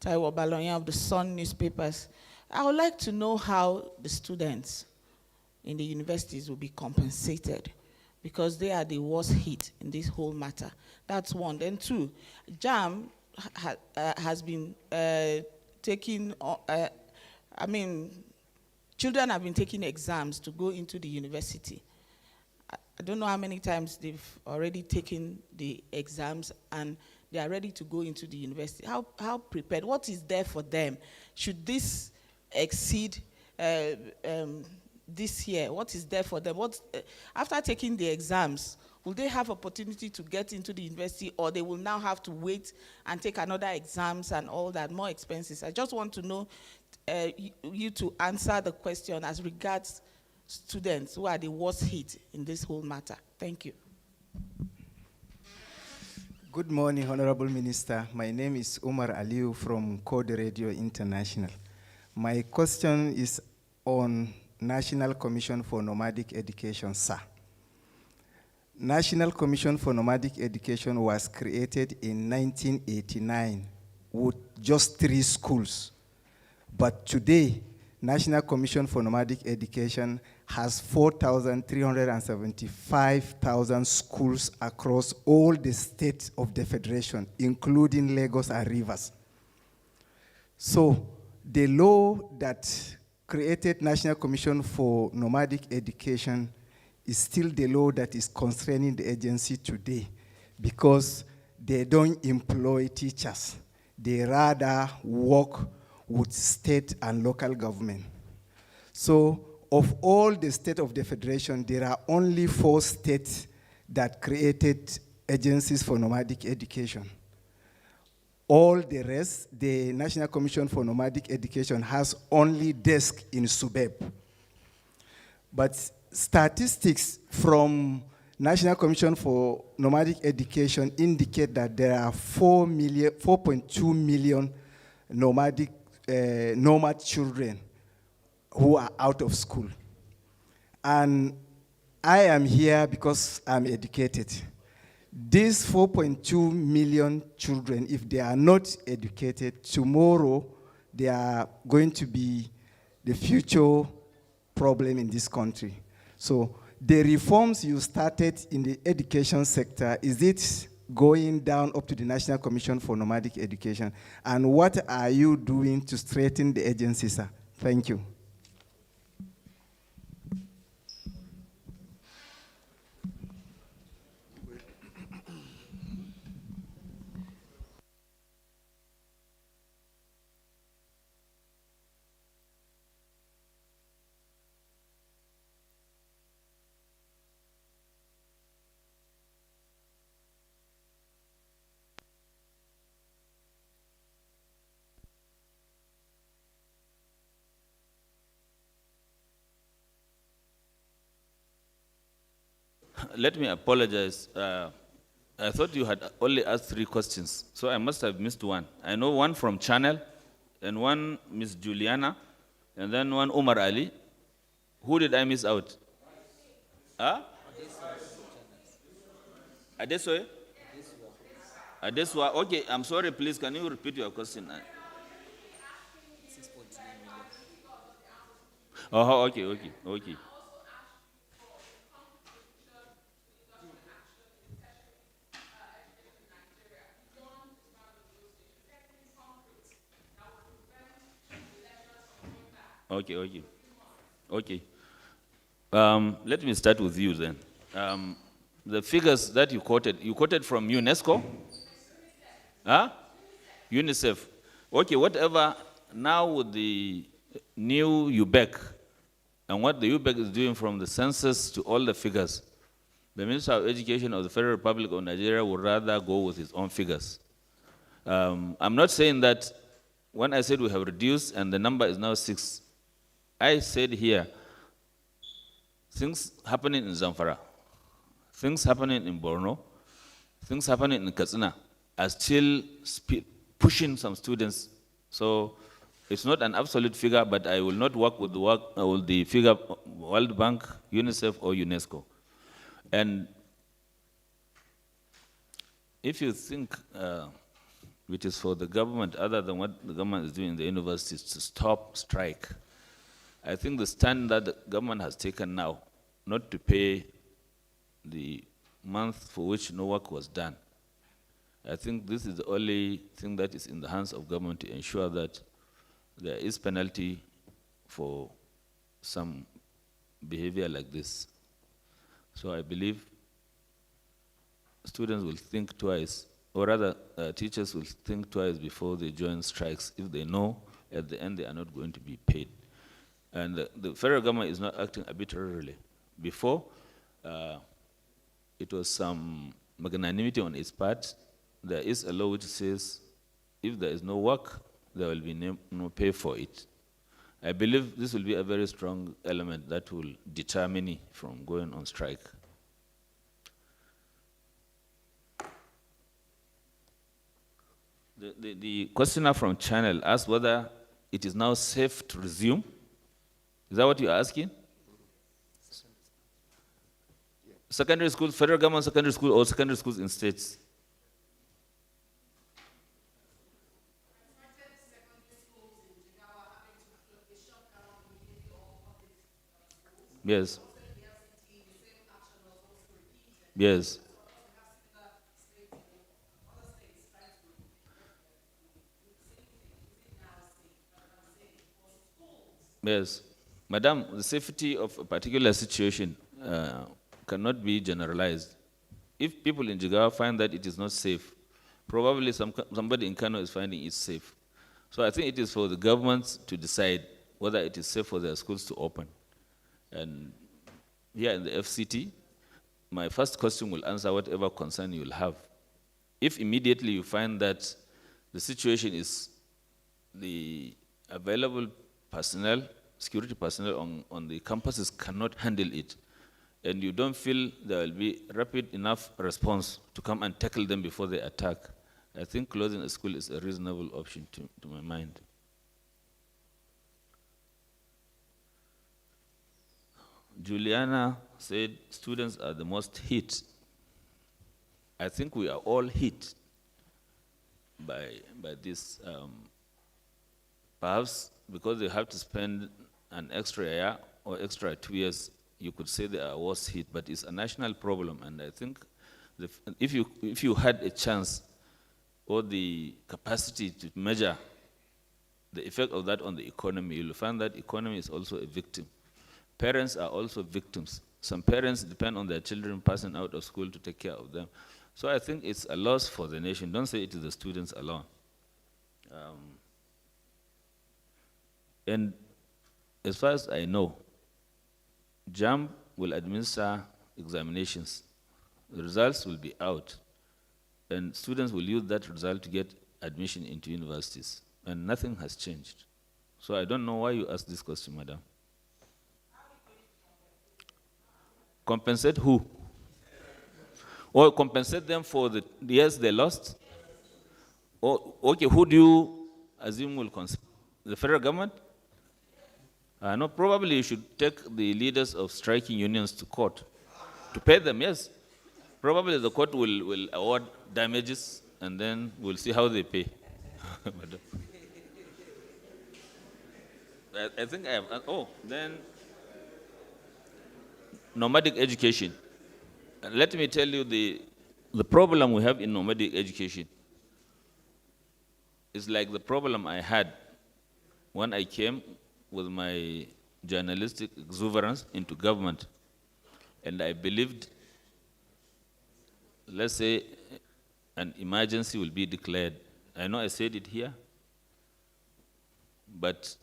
Taiwo Balonya of the Sun newspapers. I would like to know how the students in the universities will be compensated, because they are the worst hit in this whole matter. That's one. Then two, JAM has been taking, children have been taking exams to go into the university. I don't know how many times they've already taken the exams and they are ready to go into the university. How prepared? What is there for them? Should this exceed this year? What is there for them? After taking the exams, will they have opportunity to get into the university, or they will now have to wait and take another exams and all that, more expenses? I just want to know you to answer the question as regards students who are the worst hit in this whole matter. Thank you. Good morning, Honorable Minister. My name is Umar Aliu from Code Radio International. My question is on National Commission for Nomadic Education, sir. National Commission for Nomadic Education was created in 1989 with just 3 schools. But today, National Commission for Nomadic Education has 4,375,000 schools across all the states of the Federation, including Lagos and Rivers. So the law that created National Commission for Nomadic Education is still the law that is constraining the agency today, because they don't employ teachers. they rather work with state and local government. So of all the state of the federation, there are only 4 states that created agencies for nomadic education. All the rest, the National Commission for Nomadic Education has only desk in Subeb. But statistics from National Commission for Nomadic Education indicate that there are 4.2 million nomad children who are out of school. And I am here because I'm educated. These 4.2 million children, if they are not educated, tomorrow they are going to be the future problem in this country. So the reforms you started in the education sector, is it going down up to the National Commission for Nomadic Education? And what are you doing to strengthen the agency, sir? Thank you. Let me apologize. I thought you had only asked 3 questions, so I must have missed one. I know one from Channel, and one Miss Juliana, and then one Umar Ali. Who did I miss out? Huh? Adesoye? Adeswa. Okay, I'm sorry, please, can you repeat your question? Oh, okay. Okay. Let me start with you then. The figures that you quoted from UNESCO? Huh? UNICEF. Okay, whatever, now with the new UBEC, and what the UBEC is doing from the census to all the figures, the Minister of Education of the Federal Republic of Nigeria would rather go with his own figures. I'm not saying that when I said we have reduced and the number is now 6, I said here, things happening in Zamfara, things happening in Borno, things happening in Katsina are still pushing some students. So it's not an absolute figure, but I will not work with the figure World Bank, UNICEF, or UNESCO. And if you think it is for the government, other than what the government is doing in the universities, to stop strike, I think the stand that the government has taken now, not to pay the month for which no work was done, I think this is the only thing that is in the hands of government to ensure that there is penalty for some behavior like this. So I believe students will think twice, or rather teachers will think twice before they join strikes if they know at the end they are not going to be paid. And the federal government is not acting arbitrarily. Before, it was some magnanimity on its part. There is a law which says if there is no work, there will be no pay for it. I believe this will be a very strong element that will deter many from going on strike. The questioner from Channel asked whether it is now safe to resume. Is that what you're asking? Secondary schools, federal government secondary school, or secondary schools in states? Yes. Yes. Yes. Madam, the safety of a particular situation cannot be generalized. If people in Jigawa find that it is not safe, Probably somebody in Kano is finding it safe. So I think it is for the governments to decide whether it is safe for their schools to open. And here in the FCT, my first question will answer whatever concern you will have. If immediately you find that the situation is the available personnel, security personnel on the campuses cannot handle it, and you don't feel there will be rapid enough response to come and tackle them before they attack, I think closing a school is a reasonable option to my mind. Juliana said students are the most hit. I think we are all hit by this. Perhaps because they have to spend an extra year or extra 2 years, you could say they are worse hit, but it's a national problem. And I think if you had a chance or the capacity to measure the effect of that on the economy, you'll find that economy is also a victim. Parents are also victims. Some parents depend on their children passing out of school to take care of them. So I think it's a loss for the nation. Don't say it is the students alone. And as far as I know, JAMB will administer examinations. The results will be out, and students will use that result to get admission into universities, and nothing has changed. So I don't know why you asked this question, madam. Compensate who? Or compensate them for the years they lost? Or, okay, who do you assume will compensate? The federal government? No, probably you should take the leaders of striking unions to court to pay them, yes. Probably the court will award damages, and then we'll see how they pay. I think I have, then nomadic education. Let me tell you the problem we have in nomadic education is like the problem I had when I came with my journalistic exuberance into government. And I believed, let's say, an emergency will be declared. I know I said it here, but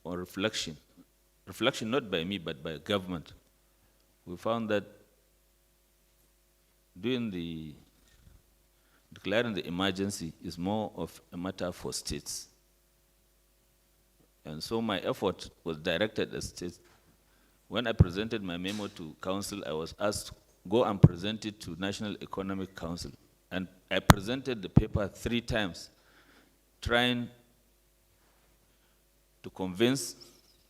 on reflection not by me, but by government, we found that declaring the emergency is more of a matter for states. And so my effort was directed at states. When I presented my memo to council, I was asked to go and present it to National Economic Council. And I presented the paper 3 times, trying to convince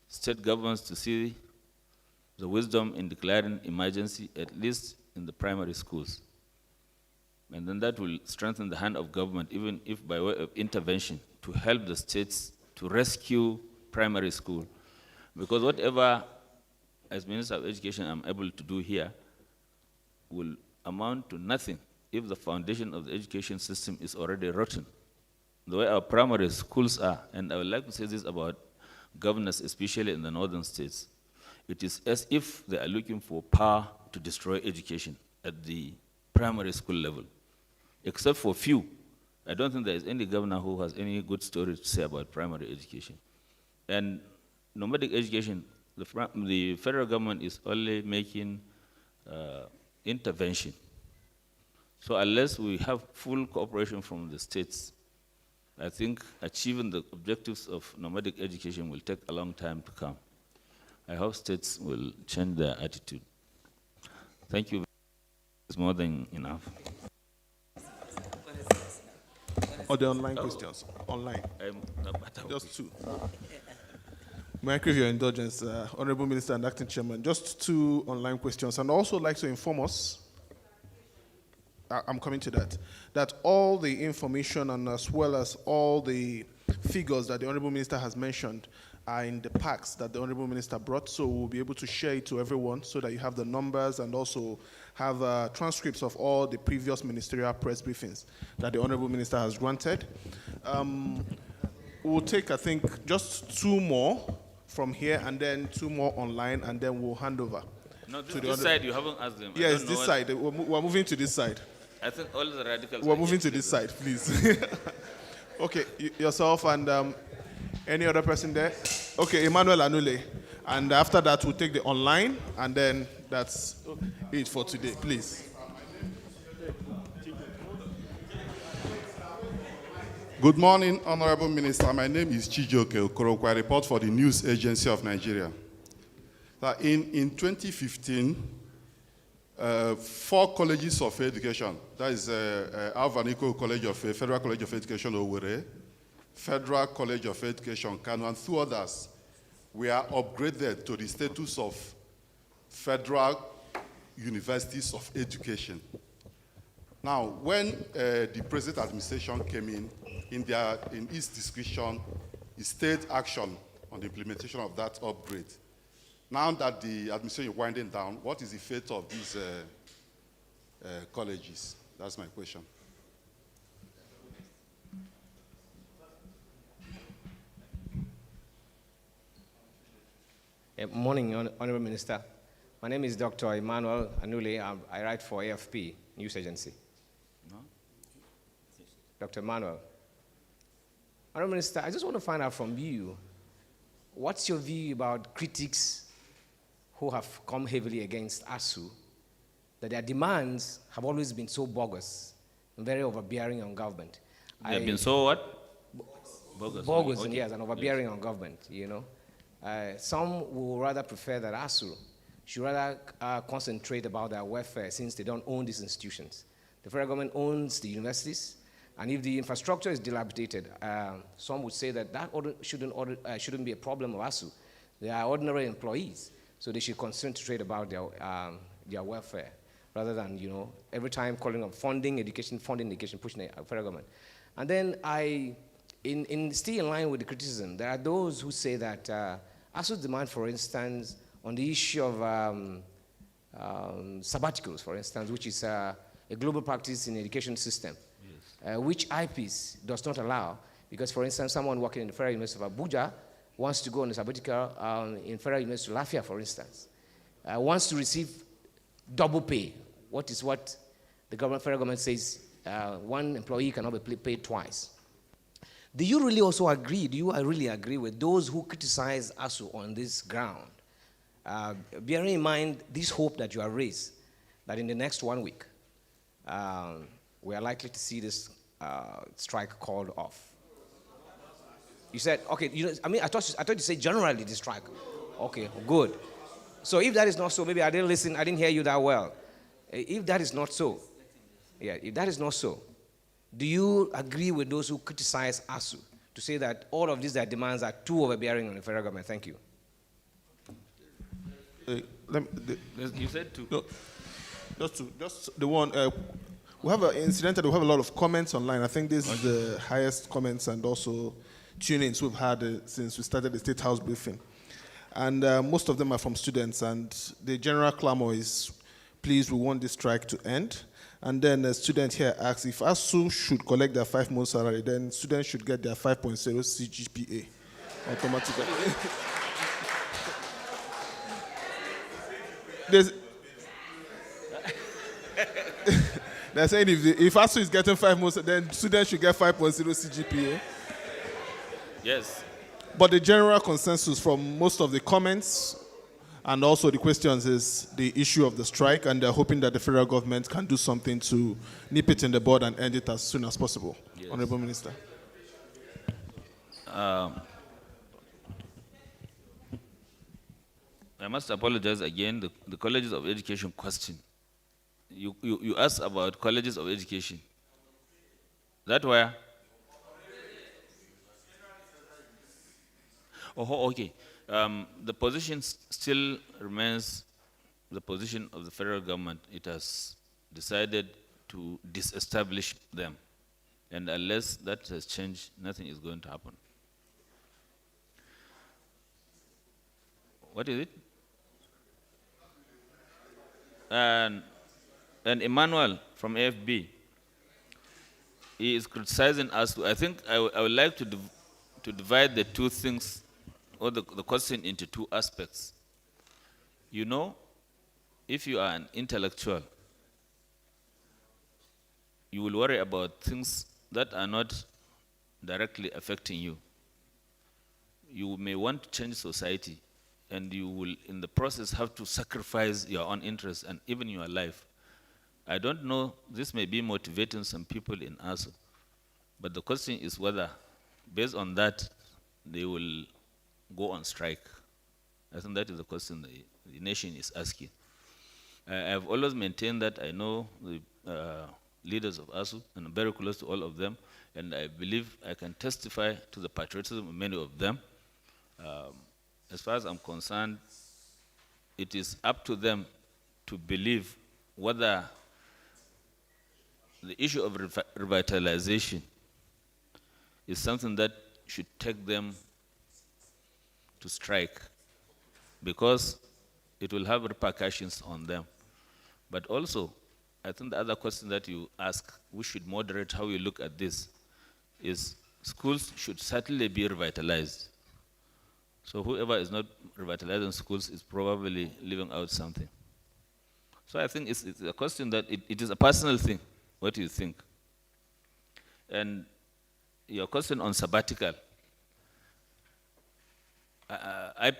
state governments to see the wisdom in declaring emergency, at least in the primary schools. And then that will strengthen the hand of government, even if by way of intervention, to help the states to rescue primary school. Because whatever, as Minister of Education, I'm able to do here, will amount to nothing if the foundation of the education system is already rotten. The way our primary schools are, and I would like to say this about governors, especially in the northern states, it is as if they are looking for power to destroy education at the primary school level. Except for few. I don't think there is any governor who has any good story to say about primary education. And nomadic education, the federal government is only making intervention. So unless we have full cooperation from the states, I think achieving the objectives of nomadic education will take a long time to come. I hope states will change their attitude. Thank you. It's more than enough. Or the online questions? Online. Just 2. May I crave your indulgence, Honorable Minister and Acting Chairman? Just 2 online questions. And also like to inform us, I'm coming to that all the information and as well as all the figures that the Honorable Minister has mentioned are in the packs that the Honorable Minister brought, so we'll be able to share it to everyone so that you have the numbers and also have transcripts of all the previous ministerial press briefings that the Honorable Minister has granted. We'll take, I think, just 2 more from here and then 2 more online, and then we'll hand over. No, this side, you haven't asked them. Yes, this side. We're moving to this side. I think all the radicals. We're are moving here, to this please. side, please. Okay, yourself and any other person there? Okay, Emmanuel Anule. And after that, we'll take the online, and then that's it for today, please. Good morning, Honorable Minister. My name is Chijoke Okorokwa. I report for the News Agency of Nigeria. In 2015, 4 colleges of education, that is Alvaniko College of Federal College of Education, Owerri, Federal College of Education, Kano, and 2 others, were upgraded to the status of Federal Universities of Education. Now, when the present administration came in its discretion, it stayed action on the implementation of that upgrade. Now that the administration is winding down, what is the fate of these colleges? That's my question. Morning, Honorable Minister. My name is Dr. Emmanuel Anule. I write for AFP News Agency. No? Dr. Emmanuel. Honorable Minister, I just want to find out from you, what's your view about critics who have come heavily against ASUU, that their demands have always been so bogus and very overbearing on government? They have been so what? Bogus, okay. Yes, and overbearing on government, you know. Some will rather prefer that ASUU should rather concentrate about their welfare since they don't own these institutions. The federal government owns the universities, and if the infrastructure is dilapidated, some would say that shouldn't be a problem of ASUU. They are ordinary employees, so they should concentrate about their welfare rather than, you know, every time calling on funding education, pushing the federal government. And then still in line with the criticism, there are those who say that ASUU's demand, for instance, on the issue of sabbaticals, for instance, which is a global practice in the education system, yes. Which IPs does not allow, because, for instance, someone working in the Federal University of Abuja wants to go on a sabbatical in Federal University of Lafayette, for instance, wants to receive double pay. What the federal government says one employee cannot be paid twice. Do you really also agree, really agree with those who criticize ASUU on this ground? Bearing in mind this hope that you have raised, that in the next 1 week, we are likely to see this strike called off. You said, okay, I thought you said generally this strike. Okay, good. So if that is not so, maybe I didn't listen, I didn't hear you that well. If that is not so, if that is not so, do you agree with those who criticize ASUU to say that all of these their demands are too overbearing on the federal government? Thank you. You said two. No, just the one. We have incidentally, we have a lot of comments online. I think this is the highest comments and also tune-ins we've had since we started the State House briefing. And most of them are from students, and the general clamor is, please, we want this strike to end. And then a student here asks, if ASUU should collect their 5 months salary, then students should get their 5.0 CGPA automatically. They're saying if ASUU is getting 5 months, then students should get 5.0 CGPA. Yes. But the general consensus from most of the comments and also the questions is the issue of the strike, and they're hoping that the federal government can do something to nip it in the bud and end it as soon as possible. Yes. Honorable Minister. I must apologize again, the colleges of education question. You asked about colleges of education. That where? Oh, okay. The position still remains the position of the federal government. It has decided to disestablish them. And unless that has changed, nothing is going to happen. What is it? And Emmanuel from AFB, he is criticizing us. I think I would like to divide the two things, or the question, into two aspects. You know, if you are an intellectual you will worry about things that are not directly affecting you. You may want to change society, and you will, in the process, have to sacrifice your own interests and even your life. I don't know, this may be motivating some people in ASUU, but the question is whether, based on that, they will go on strike. I think that is the question the nation is asking. I've always maintained that I know the leaders of ASUU, and I'm very close to all of them, and I believe I can testify to the patriotism of many of them. As far as I'm concerned, it is up to them to believe whether the issue of revitalization is something that should take them to strike, because it will have repercussions on them. But also, I think the other question that you ask, we should moderate how we look at this, is schools should certainly be revitalized. So whoever is not revitalizing schools is probably leaving out something. So I think it's a question that it is a personal thing. What do you think? And your question on sabbatical,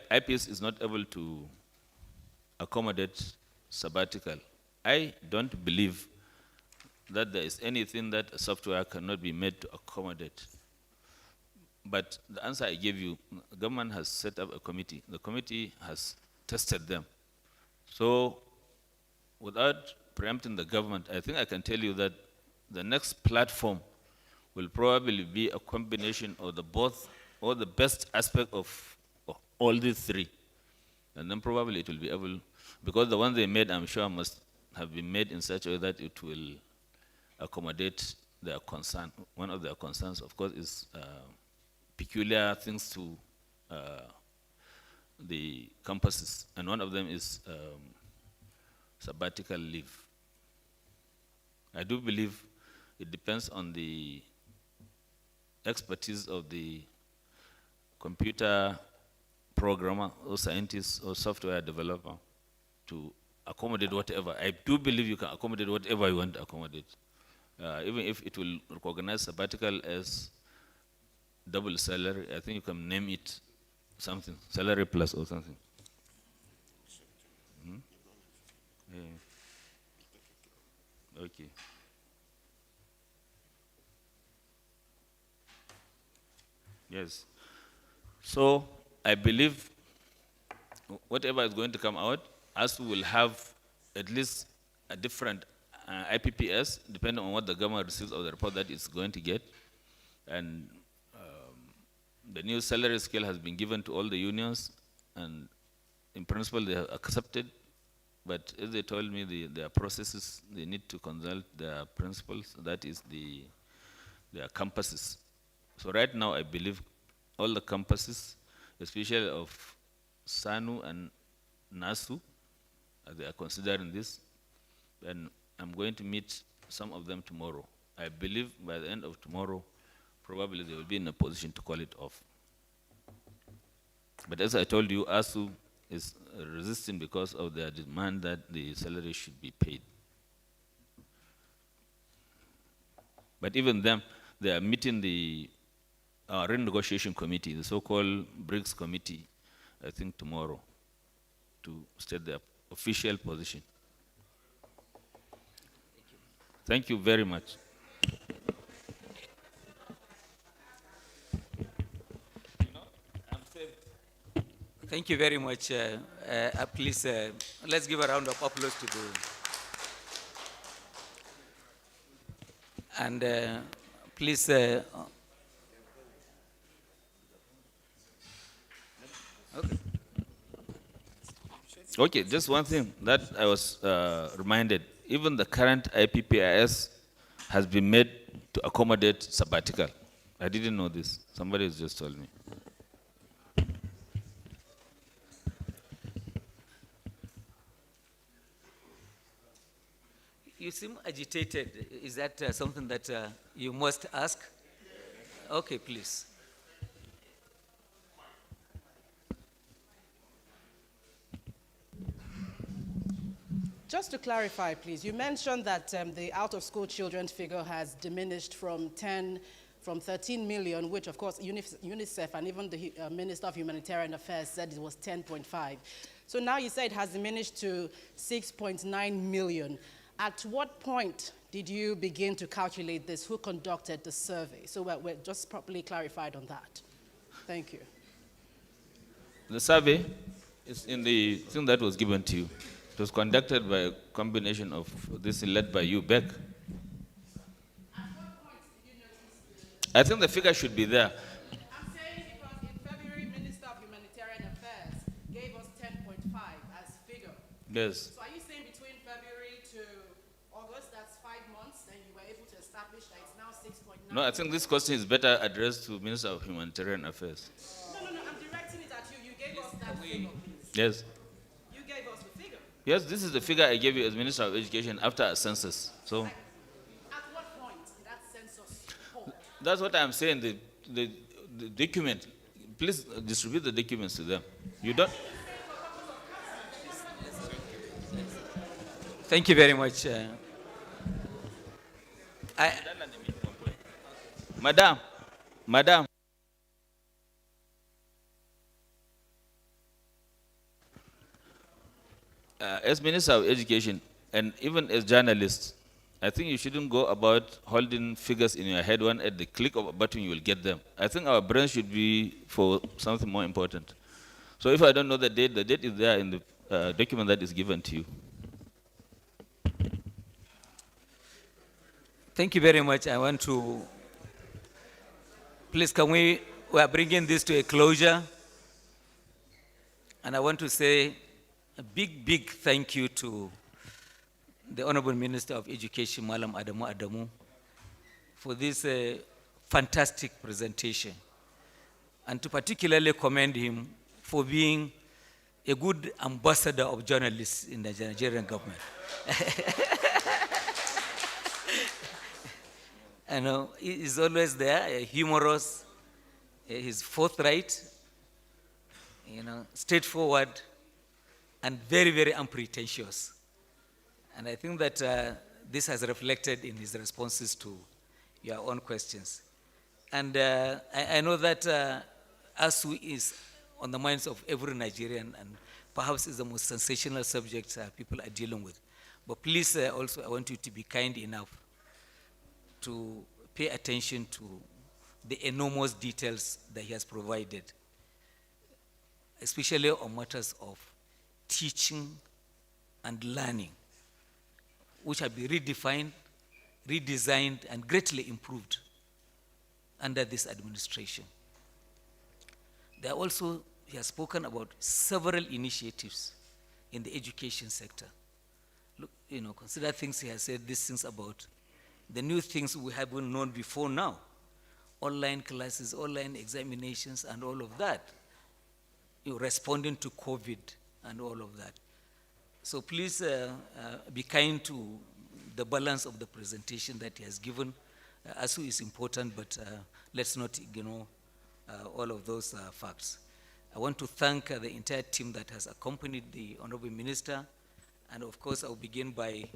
IPS is not able to accommodate sabbatical. I don't believe that there is anything that a software cannot be made to accommodate. But the answer I gave you, the government has set up a committee. The committee has tested them. So without preempting the government, I think I can tell you that the next platform will probably be a combination of the both, or the best aspect of all these three. And then probably it will be able, because the one they made, I'm sure, must have been made in such a way that it will accommodate their concern. One of their concerns, of course, is peculiar things to the campuses, and one of them is sabbatical leave. I do believe it depends on the expertise of the computer programmer or scientist or software developer to accommodate whatever. I do believe you can accommodate whatever you want to accommodate. Even if it will recognize sabbatical as double salary, I think you can name it something, salary plus or something. Hmm? Yeah. Okay. Yes. So I believe whatever is going to come out, ASUU will have at least a different IPPS, depending on what the government receives of the report that it's going to get. And the new salary scale has been given to all the unions, and in principle they have accepted. But as they told me, their processes, they need to consult their principals, that is their campuses. So right now I believe all the campuses, especially of SANU and NASU, they are considering this, and I'm going to meet some of them tomorrow. I believe by the end of tomorrow, probably they will be in a position to call it off. But as I told you, ASUU is resisting because of their demand that the salary should be paid. But even them, they are meeting the renegotiation committee, the so-called BRICS committee, I think tomorrow, to state their official position. Thank you very much. Thank you very much. Please, let's give a round of applause to the... And please... Okay, just one thing that I was reminded. Even the current IPPIS has been made to accommodate sabbatical. I didn't know this. Somebody has just told me. You seem agitated. Is that something that you must ask? Okay, please. Just to clarify, please, you mentioned that the out-of-school children figure has diminished from 13 million, which of course UNICEF and even the Minister of Humanitarian Affairs said it was 10.5. So now you say it has diminished to 6.9 million. At what point did you begin to calculate this? Who conducted the survey? So we're just properly clarified on that. Thank you. The survey is in the thing that was given to you. It was conducted by a combination of this led by you, Beck. I think the figure should be there. I'm saying because in February, Minister of Humanitarian Affairs gave us 10.5 as figure. Yes. So are you saying between February to August, that's 5 months, then you were able to establish that it's now 6.9? No, I think this question is better addressed to Minister of Humanitarian Affairs. No, I'm directing it at you. You gave us that figure, please. Yes. You gave us the figure. Yes, this is the figure I gave you as Minister of Education after a census. So. At what point did that census hold? That's what I'm saying, the document. Please distribute the documents to them. You don't. Thank you very much. Madam. As Minister of Education and even as journalists, I think you shouldn't go about holding figures in your head. One at the click of a button, you will get them. I think our brain should be for something more important. So if I don't know the date is there in the document that is given to you. Thank you very much. I want to, please we are bringing this to a closure. And I want to say a big thank you to the Honorable Minister of Education, Mallam Adamu Adamu, for this fantastic presentation. And to particularly commend him for being a good ambassador of journalists in the Nigerian government. I know he's always there, humorous, he's forthright, straightforward, and very unpretentious. And I think that this has reflected in his responses to your own questions. And I know that ASUU is on the minds of every Nigerian, and perhaps is the most sensational subject people are dealing with. But please also, I want you to be kind enough to pay attention to the enormous details that he has provided, especially on matters of teaching and learning, which have been redefined, redesigned, and greatly improved under this administration. There are also, he has spoken about several initiatives in the education sector. Look, consider things he has said, these things about the new things we haven't known before now. Online classes, online examinations, and all of that. Responding to COVID and all of that. So please be kind to the balance of the presentation that he has given. ASUU is important, but let's not ignore all of those facts. I want to thank the entire team that has accompanied the Honorable Minister, and of course I'll begin by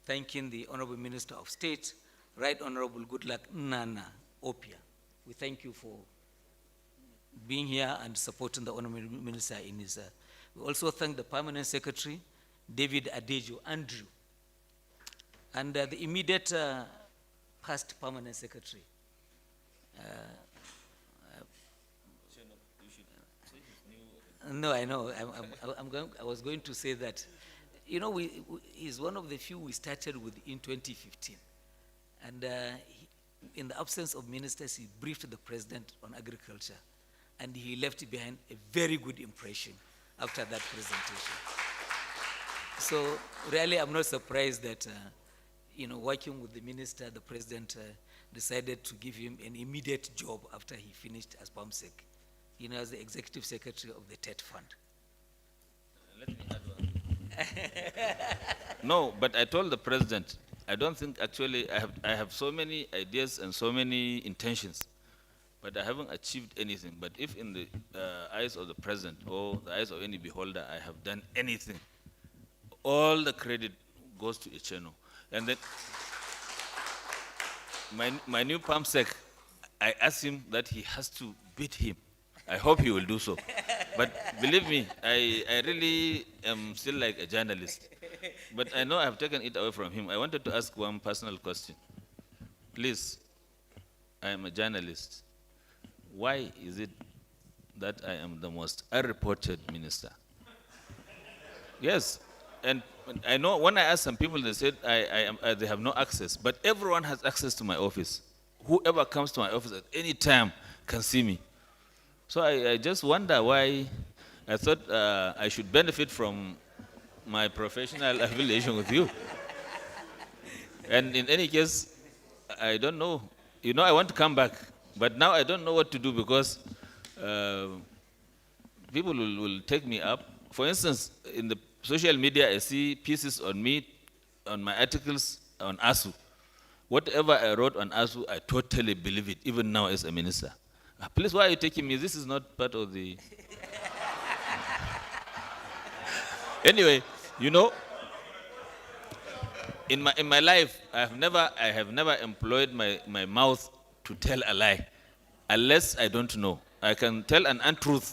thanking the Honorable Minister of State, Right Honorable Goodluck Nana Opia. We thank you for being here and supporting the Honorable Minister in his. We also thank the Permanent Secretary, David Adejo Andrew, and the immediate past Permanent Secretary. No, I know. I was going to say that, he's one of the few we started with in 2015. And in the absence of ministers, he briefed the president on agriculture. And he left behind a very good impression after that presentation. So really, I'm not surprised that, working with the minister, the president decided to give him an immediate job after he finished as PAMSEC, as the executive secretary of the TET Fund. Let me add one. No, but I told the president, I don't think actually I have so many ideas and so many intentions, but I haven't achieved anything. But if in the eyes of the president or the eyes of any beholder I have done anything, all the credit goes to Echeno. And then my new PAMSEC, I asked him that he has to beat him. I hope he will do so. But believe me, I really am still like a journalist. But I know I've taken it away from him. I wanted to ask one personal question. Please, I am a journalist. Why is it that I am the most unreported minister? Yes, and I know when I asked some people, they said they have no access, but everyone has access to my office. Whoever comes to my office at any time can see me. So I just wonder why. I thought I should benefit from my professional affiliation with you. And in any case, I don't know. You know, I want to come back, but now I don't know what to do because people will take me up. For instance, in the social media, I see pieces on me, on my articles on ASUU. Whatever I wrote on ASUU, I totally believe it, even now as a minister. Please, why are you taking me? This is not part of the... Anyway, you know, in my life, I have never employed my mouth to tell a lie, unless I don't know. I can tell an untruth